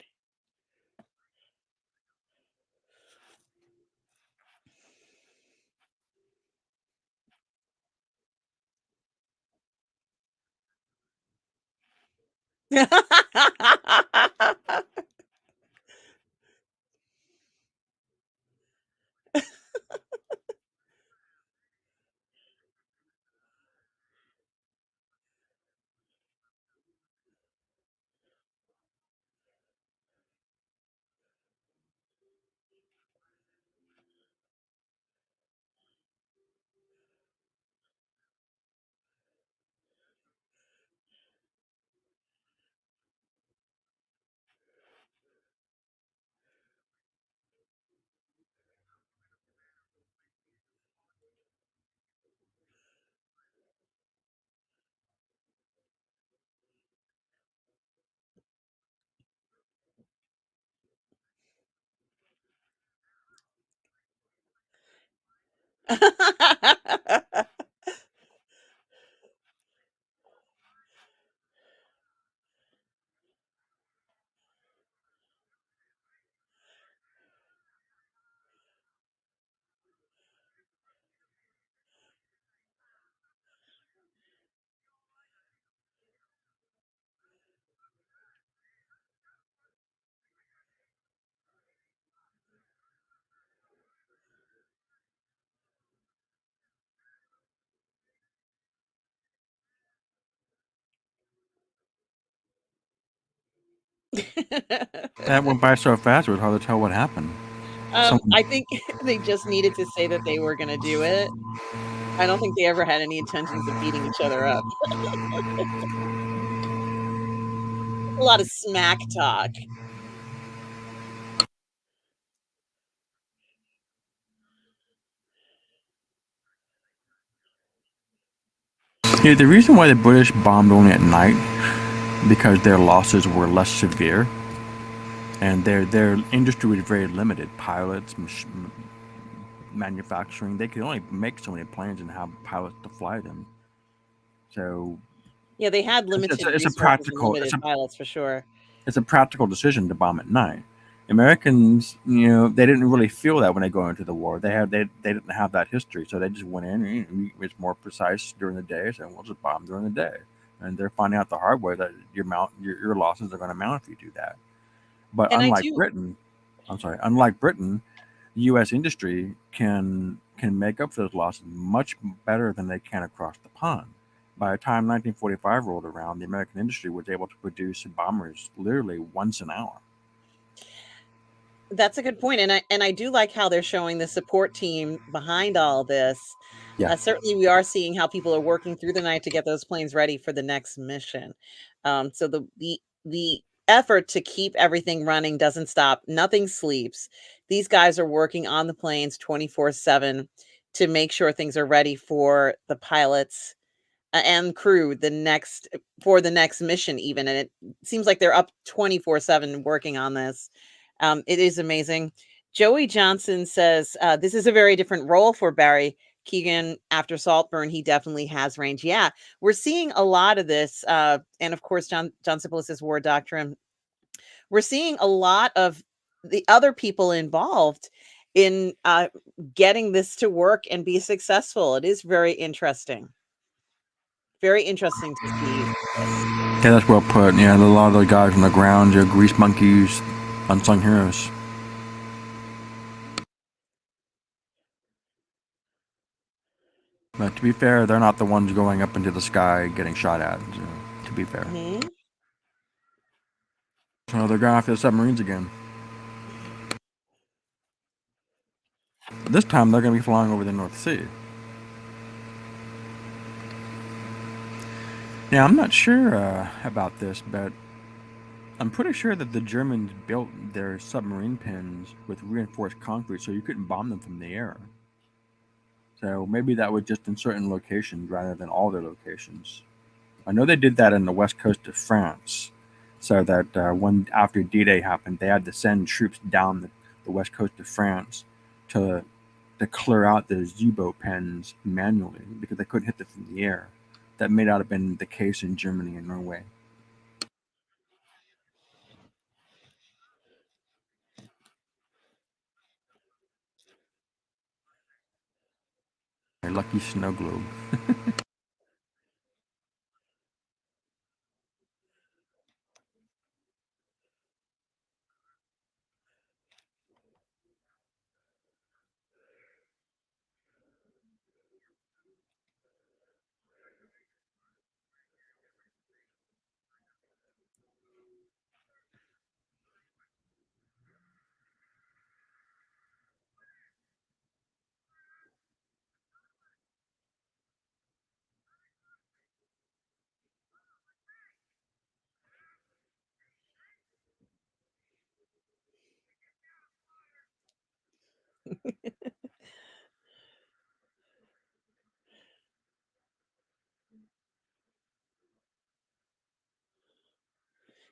That went by so fast, it was hard to tell what happened. Someone, I think they just needed to say that they were gonna do it. I don't think they ever had any intentions of beating each other up. A lot of smack talk. yeah, the reason why the British bombed only at night because their losses were less severe and their industry was very limited. Pilots, manufacturing, they could only make so many planes and have pilots to fly them. So Yeah, they had limited it's a resources and practical limited pilots for sure. it's a practical decision to bomb at night. Americans, they didn't really feel that when they go into the war. They didn't have that history, so they just went in. And it's more precise during the day, so we'll just bomb during the day. And they're finding out the hard way that your losses are going to mount if you do that. But And I do unlike Britain, U.S. industry can make up for those losses much better than they can across the pond. By the time 1945 rolled around, the American industry was able to produce bombers literally once an hour. That's a good point, and I do like how they're showing the support team behind all this. Yeah, Certainly, we are seeing how people are working through the night to get those planes ready for the next mission. So the effort to keep everything running doesn't stop. Nothing sleeps. These guys are working on the planes 24/7 to make sure things are ready for the pilots and crew the next for the next mission even, and it seems like they're up 24/7 working on this. It is amazing. Joey Johnson says, "This is a very different role for Barry Keoghan after Saltburn. He definitely has range." Yeah, we're seeing a lot of this, and of course, John Simples's War Doctrine. We're seeing a lot of the other people involved in getting this to work and be successful. It is very interesting. Very interesting to see this. Yeah, that's well put. Yeah, a lot of the guys on the ground, grease monkeys, unsung heroes. But to be fair, they're not the ones going up into the sky getting shot at. So, to be fair. So they're going after the submarines again. This time they're going to be flying over the North Sea. Now, I'm not sure about this, but I'm pretty sure that the Germans built their submarine pins with reinforced concrete so you couldn't bomb them from the air. So maybe that was just in certain locations rather than all their locations. I know they did that in the west coast of France, so that when after D-Day happened, they had to send troops down the west coast of France to clear out those U-boat pens manually because they couldn't hit them from the air. That may not have been the case in Germany and Norway. A lucky snow globe.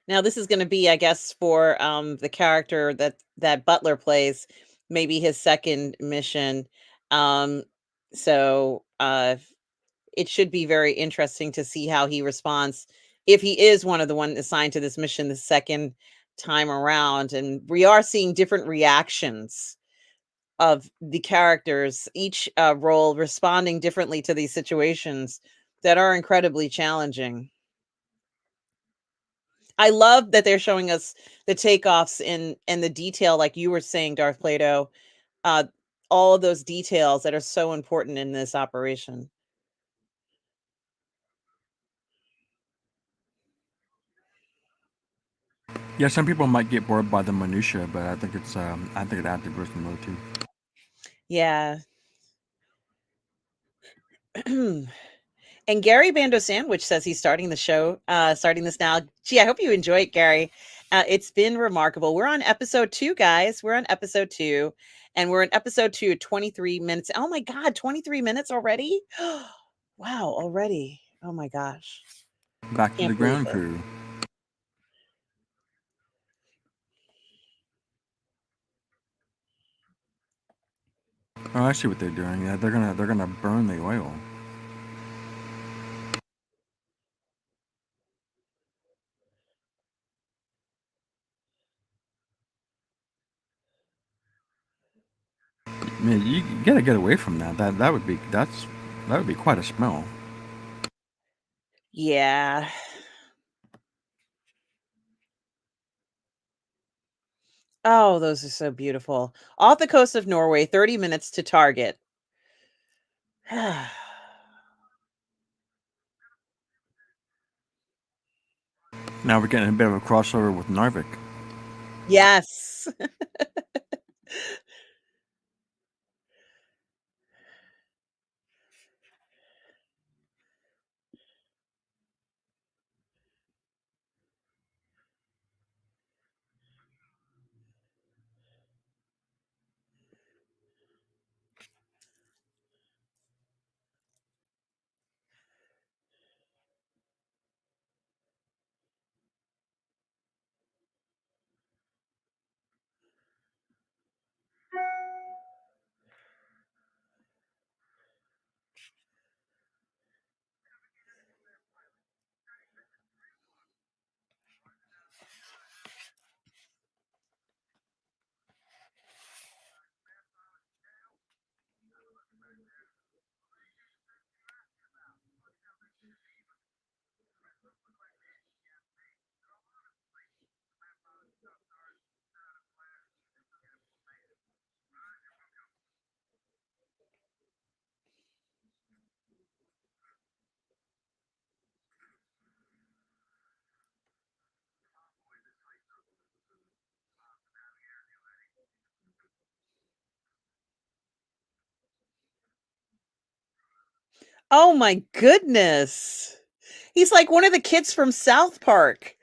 Now this is gonna be, I guess, for, the character that Butler plays, maybe his second mission. Um, so, it should be very interesting to see how he responds if he is one of the one assigned to this mission the second time around, and we are seeing different reactions of the characters, each, role responding differently to these situations that are incredibly challenging. I love that they're showing us the takeoffs in and the detail, like you were saying, Darth Plato, uh, all of those details that are so important in this operation. Yeah, some people might get bored by the minutia, but I think it adds to verisimilitude. Yeah. And Gary Bando Sandwich says he's starting the show, starting this now. Gee, I hope you enjoy it, Gary. It's been remarkable. We're on episode 2, guys. We're on episode 2, and we're in episode 2, 23 minutes. Oh my God, 23 minutes already? Wow, already. Oh my gosh. Back to the Can't believe ground it. crew. Oh, I see what they're doing. Yeah, they're gonna burn the oil. Man, you gotta get away from that. That would be quite a smell. Yeah. Oh, those are so beautiful. Off the coast of Norway, 30 minutes to target. Now we're getting a bit of a crossover with Narvik. Yes. Oh my goodness. He's like one of the kids from South Park.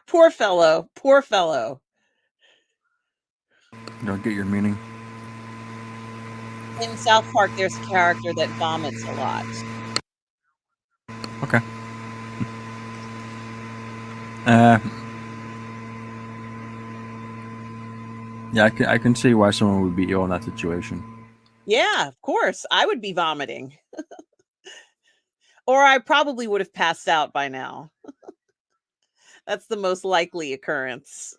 Poor fellow, poor fellow. You don't get your meaning. In South Park, there's a character that vomits a lot. Okay. Uh, yeah, I can see why someone would be ill in that situation. Yeah, of course. I would be vomiting. Or I probably would have passed out by now. That's the most likely occurrence,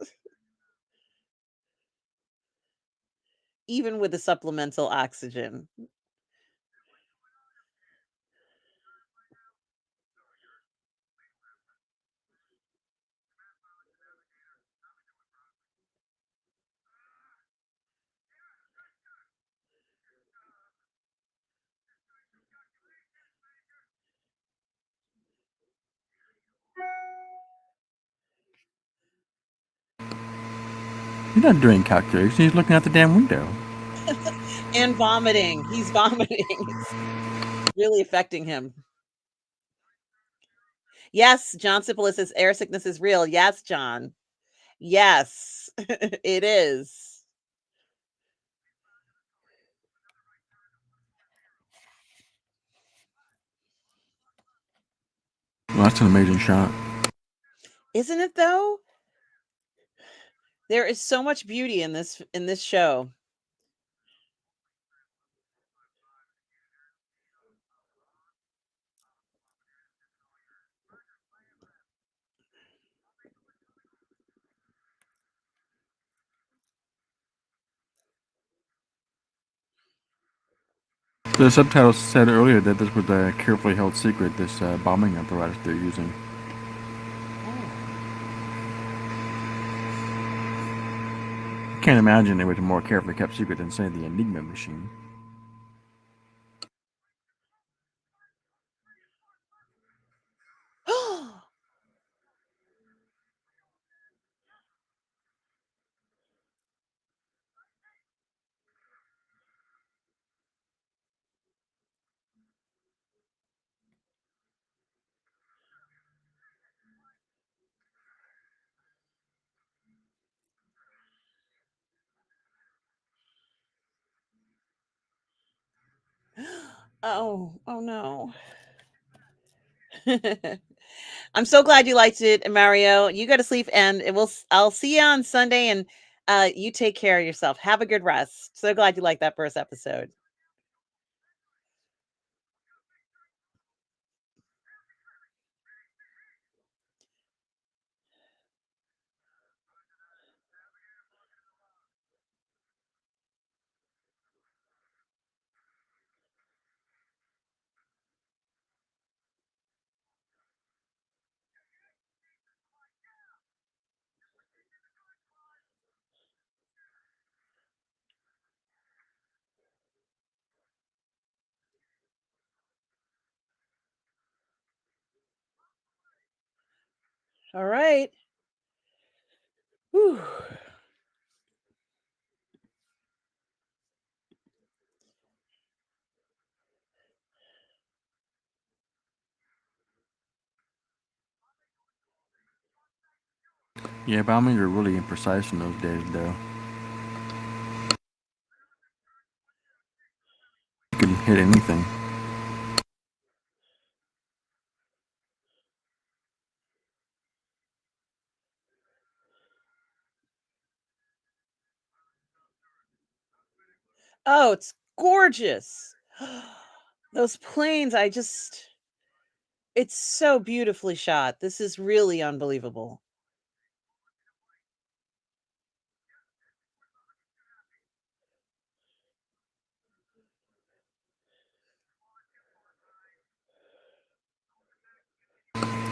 even with the supplemental oxygen. He's not doing calculations. He's looking out the damn window. And vomiting. He's vomiting. It's really affecting him. Yes, John Sipolis says air sickness is real. Yes, John. Yes, it is. Well, that's an amazing shot. Isn't it though? There is so much beauty in this show. The subtitles said earlier that this was a carefully held secret, this bombing apparatus they're using. Oh. I can't imagine it was a more carefully kept secret than, say, the Enigma machine. Oh no. I'm so glad you liked it, Mario. You go to sleep and I'll see you on Sunday, and you take care of yourself. Have a good rest. So glad you liked that first episode. All right. Whew. Yeah, bombings were really imprecise in those days, though. You could hit anything. Oh, it's gorgeous. Those planes, it's so beautifully shot. This is really unbelievable.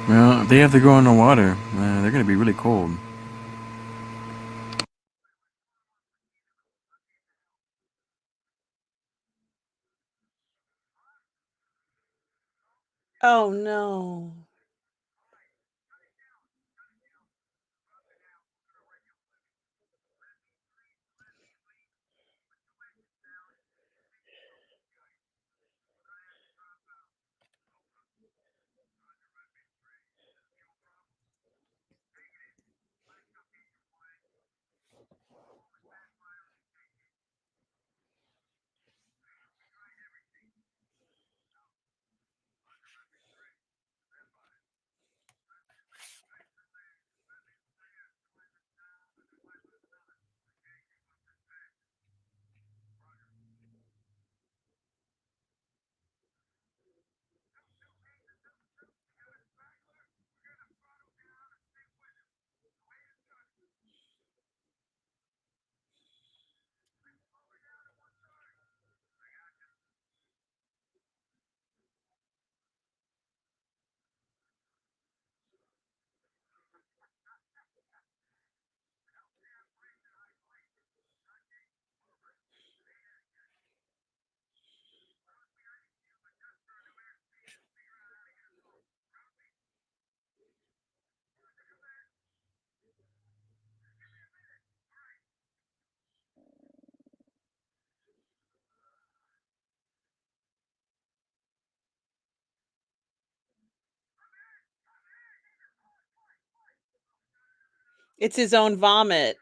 Well, if they have to go in the water, they're going to be really cold. Oh no. It's his own vomit.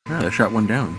Yeah, they shot one down.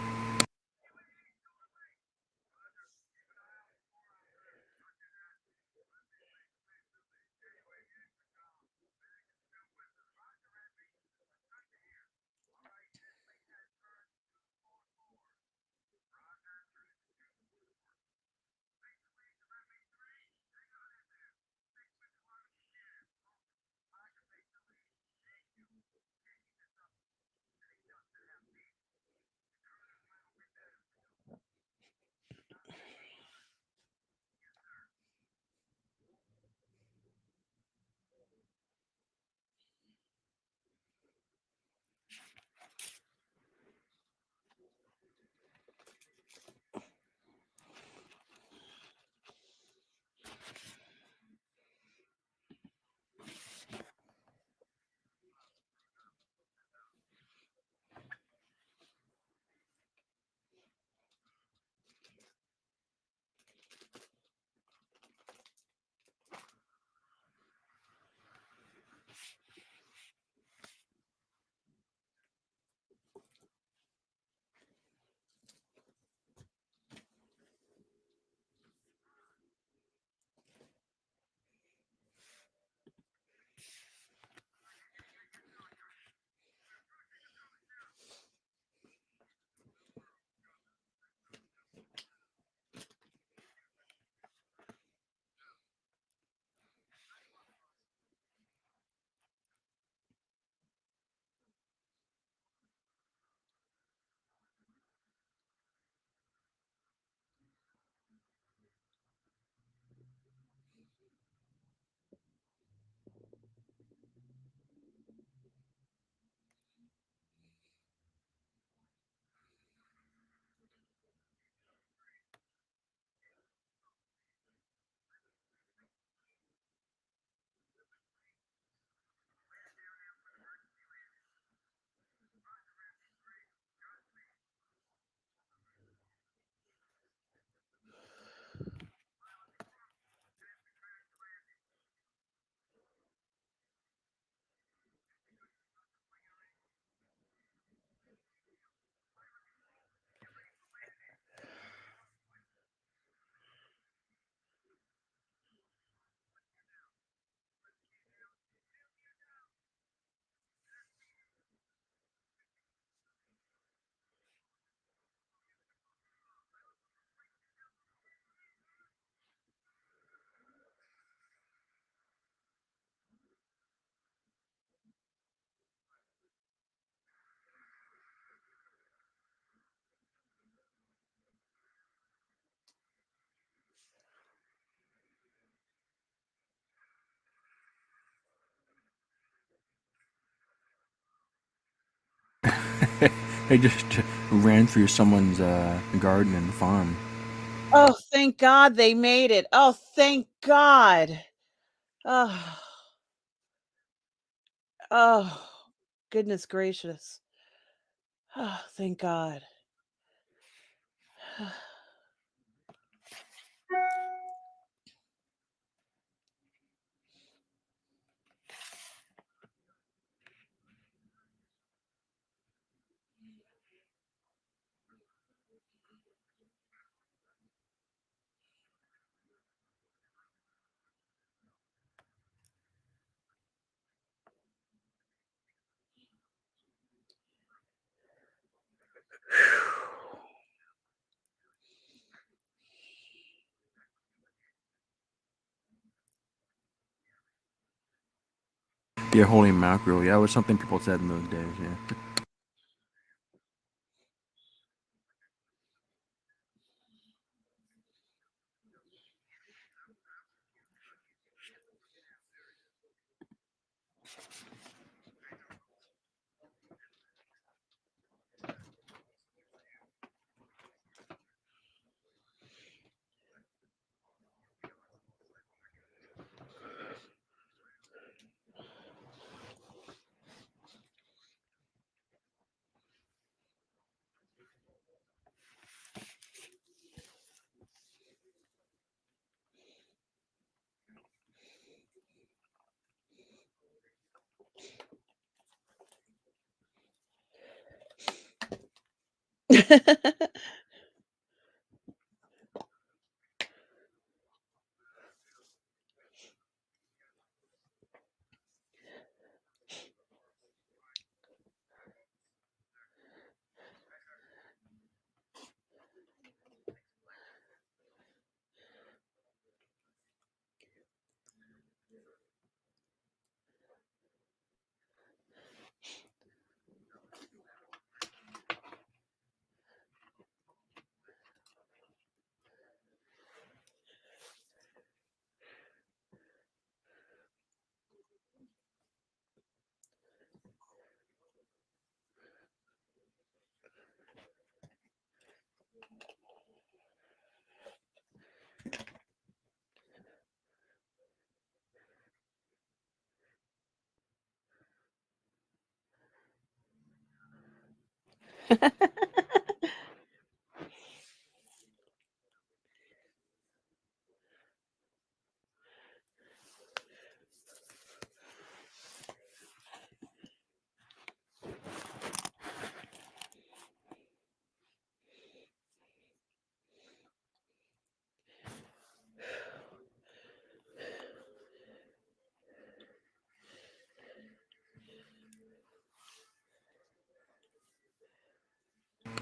They just ran through someone's garden and farm. Oh, thank God they made it. Oh, thank God. Oh, oh, goodness gracious. Oh, thank God. Yeah, holy mackerel. Yeah, it was something people said in those days. Yeah.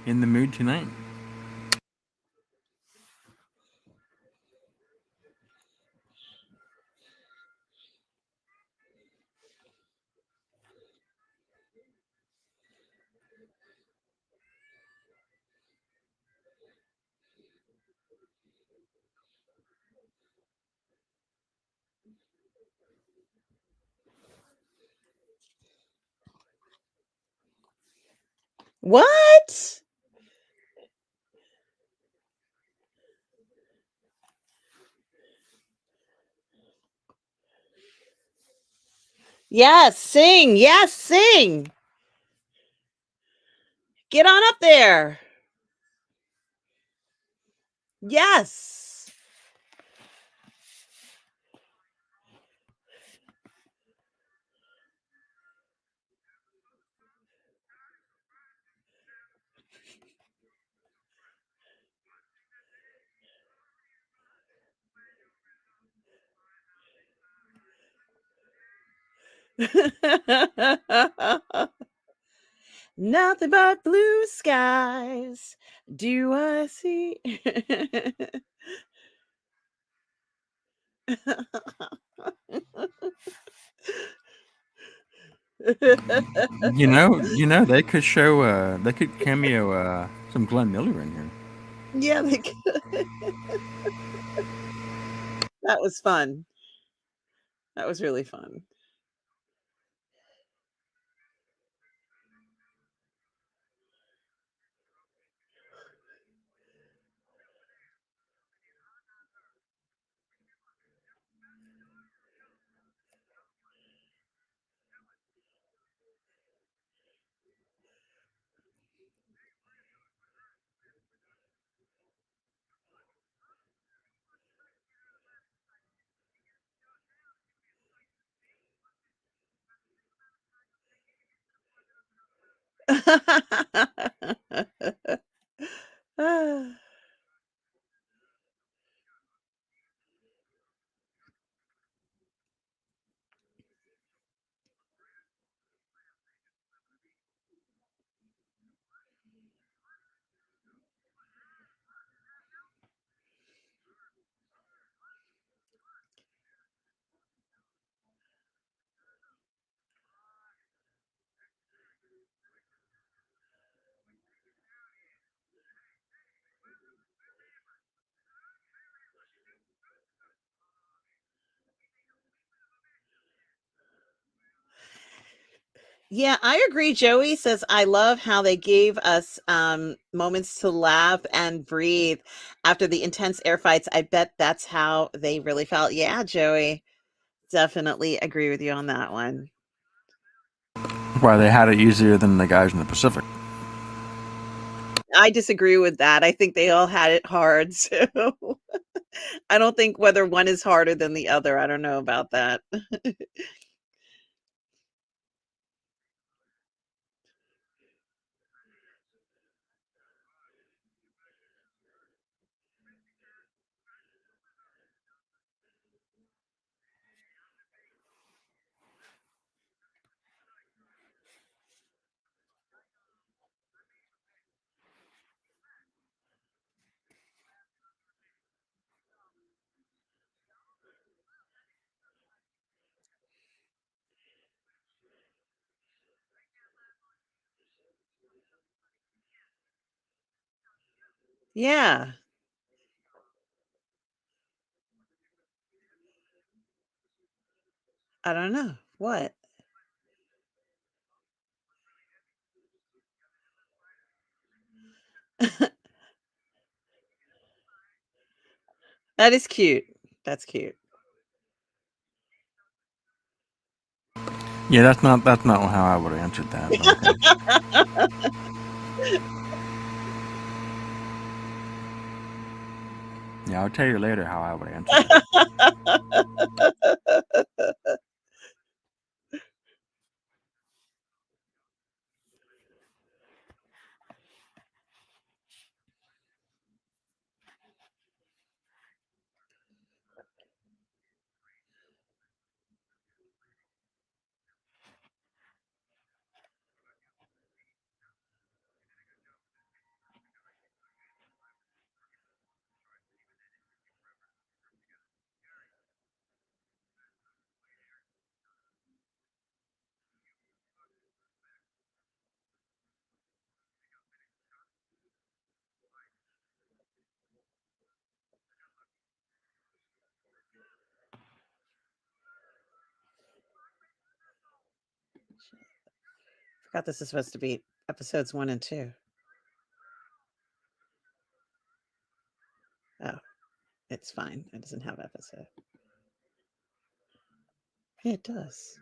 In the mood tonight? What? Yes, sing. Yes, sing. Get on up there. Yes. Nothing but blue skies do I see. They could show, they could cameo some Glenn Miller in here. Yeah, that was fun. That was really fun. Ah. Yeah, I agree. Joey says, I love how they gave us moments to laugh and breathe after the intense air fights. I bet that's how they really felt. Yeah, Joey, definitely agree with you on that one. Why they had it easier than the guys in the Pacific. I disagree with that. I think they all had it hard. So I don't think whether one is harder than the other. I don't know about that. Yeah, I don't know. What? That is cute. That's cute. Yeah, that's not how I would have answered that. But okay. Yeah, I'll tell you later how I would have answered that. Forgot this is supposed to be episodes 1 and 2. Oh, it's fine. It doesn't have episode. Yeah, it does.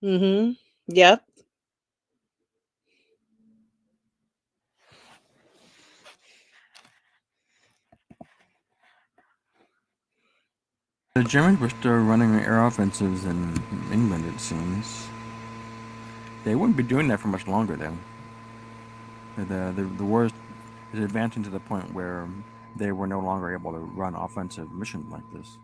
Mhm. Yep. The Germans were still running air offensives in England, it seems. They wouldn't be doing that for much longer, though. The war is advancing to the point where they were no longer able to run offensive missions like this.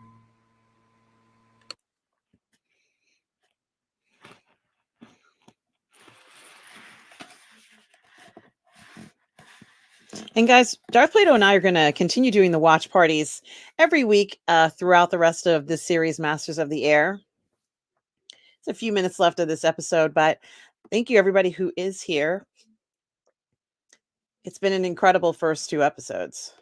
And guys, Darth Plato and I are going to continue doing the watch parties every week throughout the rest of this series, Masters of the Air. It's a few minutes left of this episode, but thank you everybody who is here. It's been an incredible first two episodes.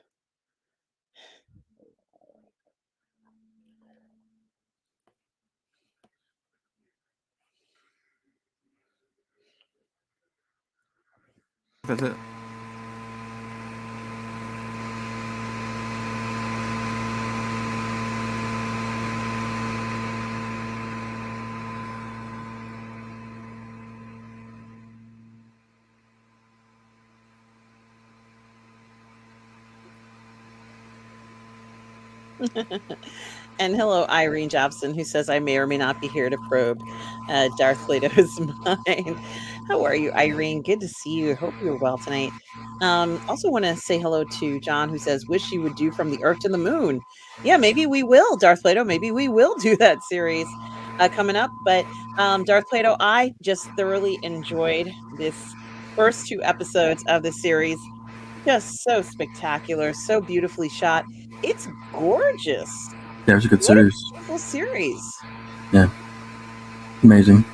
That's it. And hello, Irene Jobson, who says I may or may not be here to probe Darth Plato's mind. How are you, Irene? Good to see you. Hope you're well tonight. Also want to say hello to John, who says, wish you would do From the Earth to the Moon. Yeah, maybe we will, Darth Plato. Maybe we will do that series coming up. But Darth Plato, I just thoroughly enjoyed this first two episodes of the series. Just so spectacular, so beautifully shot. It's gorgeous. Yeah, it was a good What a series. beautiful series. Yeah, amazing.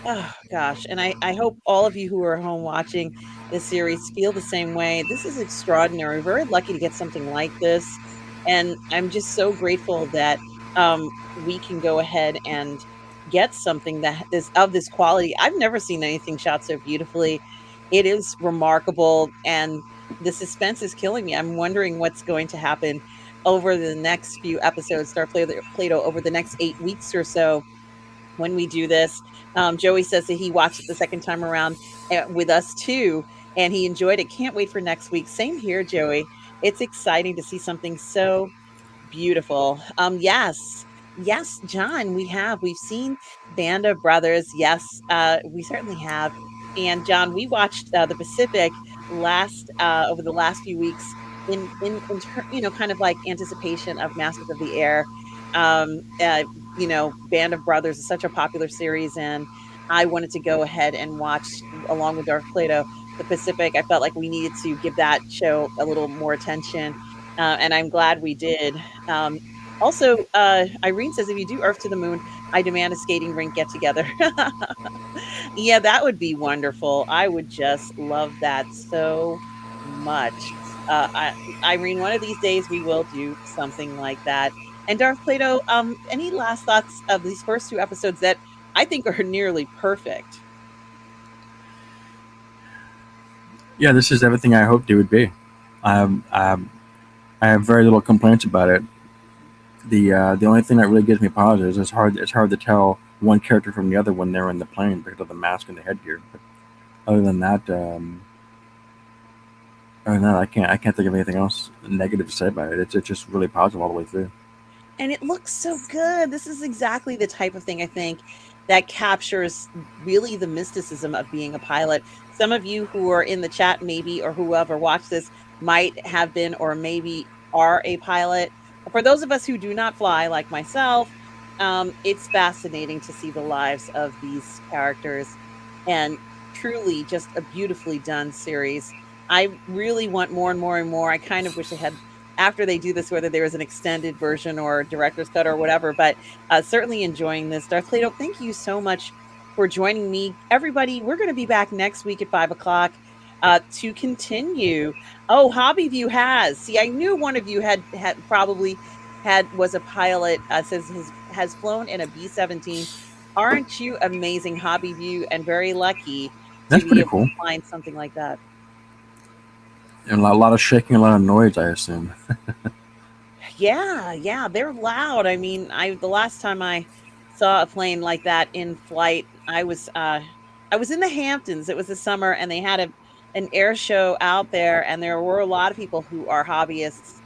Oh gosh, and I hope all of you who are home watching this series feel the same way. This is extraordinary. We're very lucky to get something like this, and I'm just so grateful that we can go ahead and get something that is of this quality. I've never seen anything shot so beautifully. It is remarkable, and the suspense is killing me. I'm wondering what's going to happen over the next few episodes. Start Plato over the next 8 weeks or so when we do this. Joey says that he watched it the second time around with us too, and he enjoyed it. Can't wait for next week. Same here, Joey. It's exciting to see something so beautiful. Yes. Yes, John, we've seen Band of Brothers. Yes, we certainly have. And John, we watched the Pacific last over the last few weeks kind of like anticipation of Masters of the Air. Um, uh, Band of Brothers is such a popular series, and I wanted to go ahead and watch along with Darth Plato the Pacific. I felt like we needed to give that show a little more attention, and I'm glad we did. Also, Irene says if you do Earth to the Moon, I demand a skating rink get together. Yeah, that would be wonderful. I would just love that so much. Irene, one of these days we will do something like that. And Darth Plato, any last thoughts of these first two episodes that I think are nearly perfect? Yeah, this is everything I hoped it would be. Um, um, I have very little complaints about it. The only thing that really gives me pause is it's hard to tell one character from the other when they're in the plane because of the mask and the headgear. But other than that, I can't think of anything else negative to say about it. It's just really positive all the way through. And it looks so good. This is exactly the type of thing I think that captures really the mysticism of being a pilot. Some of you who are in the chat, maybe, or whoever watched this, might have been or maybe are a pilot. For those of us who do not fly, like myself, it's fascinating to see the lives of these characters and truly just a beautifully done series. I really want more and more and more. I kind of wish they had after they do this, whether there is an extended version or director's cut or whatever. But certainly enjoying this. Darth Plato, thank you so much for joining me. Everybody, we're going to be back next week at 5 o'clock. to continue. Oh, Hobby View has. See, I knew one of you had probably had was a pilot. Says has flown in a B-17. Aren't you amazing, Hobby View, and very lucky to That's be pretty able to cool. find something like that? And a lot of shaking, a lot of noise, I assume. Yeah, yeah, they're loud. I mean, I the last time I saw a plane like that in flight, I was in the Hamptons. It was the summer and they had an air show out there and there were a lot of people who are hobbyists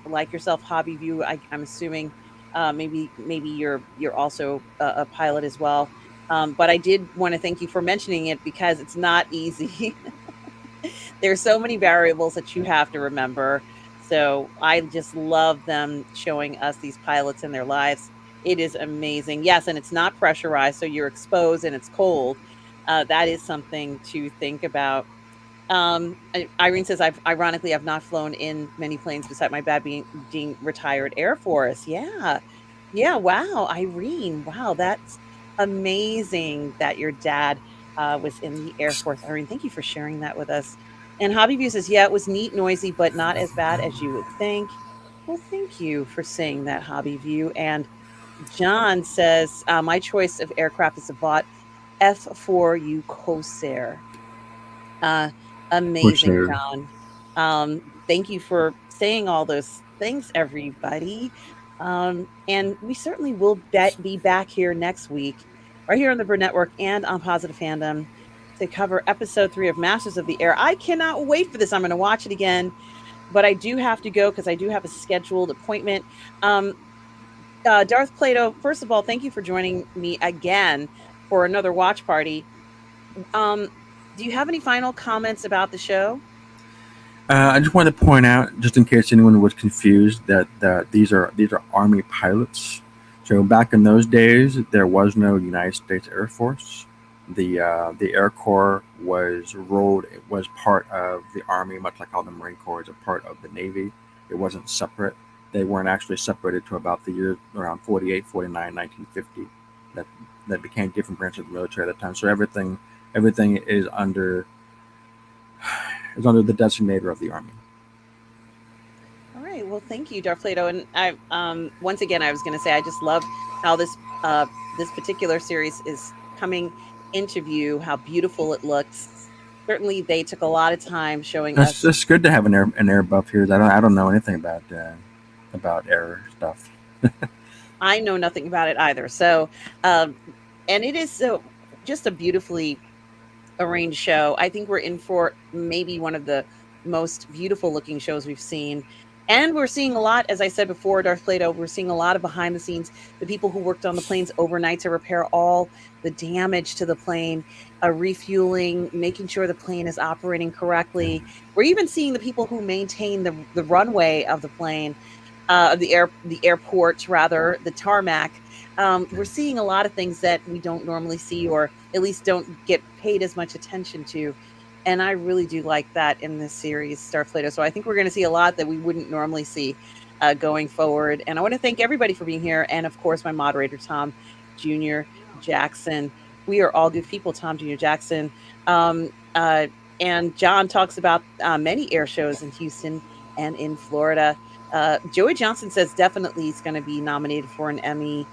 like yourself, Hobby View. I'm assuming maybe you're also a pilot as well. But I did want to thank you for mentioning it because it's not easy. There's so many variables that you have to remember. So I just love them showing us these pilots in their lives. It is amazing. Yes, and it's not pressurized, so you're exposed and it's cold. That is something to think about. Irene says, I've not flown in many planes beside my dad being retired Air Force. Yeah. Yeah. Wow. Irene. Wow. That's amazing that your dad was in the Air Force. Irene, thank you for sharing that with us. And Hobby View says, yeah, it was neat, noisy, but not as bad as you would think. Well, thank you for saying that, Hobby View. And John says, my choice of aircraft is a bought F4U Corsair. Uh, Which amazing, they're John. Thank you for saying all those things, everybody. And we certainly will be back here next week, right here on the Burnettwork and on Positive Fandom to cover episode 3 of Masters of the Air. I cannot wait for this. I'm going to watch it again, but I do have to go because I do have a scheduled appointment. Um, Darth Plato, first of all, thank you for joining me again for another watch party. Um, do you have any final comments about the show? I just wanted to point out, just in case anyone was confused, that these are Army pilots. So back in those days, there was no United States Air Force. The Air Corps was part of the Army, much like how the Marine Corps is a part of the Navy. It wasn't separate. They weren't actually separated to about the year around 48, 49, 1950. That that became different branches of the military at that time. So everything is under the designator of the Army. All right. Well, thank you, Darth Plato. And I, once again, I was going to say, I just love how this particular series is coming into view. How beautiful it looks. Certainly, they took a lot of time showing us. It's good to have an air buff here. I don't know anything about air stuff. I know nothing about it either. So, um, and it is so just a beautifully arranged show. I think we're in for maybe one of the most beautiful looking shows we've seen. And we're seeing a lot, as I said before, Darth Plato, we're seeing a lot of behind the scenes, the people who worked on the planes overnight to repair all the damage to the plane, refueling, making sure the plane is operating Yeah. correctly. We're even seeing the people who maintain the runway of the plane, of the airport, rather, the tarmac. Yeah. We're seeing a lot of things that we don't normally see, or at least don't get paid as much attention to. And I really do like that in this series, Starflater. So I think we're going to see a lot that we wouldn't normally see going forward. And I want to thank everybody for being here. And of course, my moderator, Tom Jr. Jackson. We are all good people, Tom Jr. Jackson. Um, uh, and John talks about many air shows in Houston and in Florida. Joey Johnson says definitely he's going to be nominated for an Emmy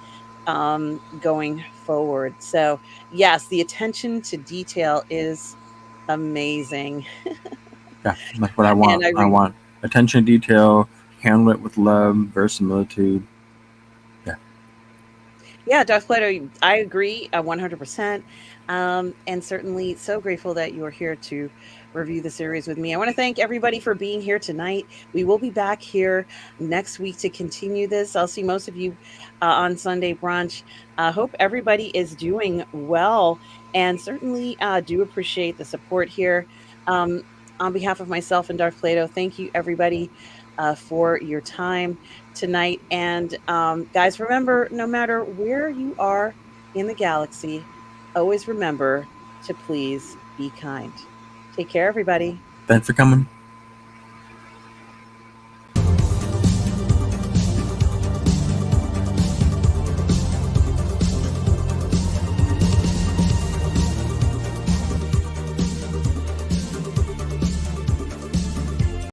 going forward. So, yes, the attention to detail is amazing. Yeah, that's what I And want. I I re want attention to detail, handle it with love, verisimilitude. Yeah, Yeah, Darth Plato, I agree 100%. And certainly so grateful that you're here to review the series with me. I want to thank everybody for being here tonight. We will be back here next week to continue this. I'll see most of you on Sunday brunch. I hope everybody is doing well and certainly do appreciate the support here. Um, on behalf of myself and Darth Plato, thank you everybody for your time tonight. And guys, remember, no matter where you are in the galaxy, always remember to please be kind. Take care, everybody. thanks for coming.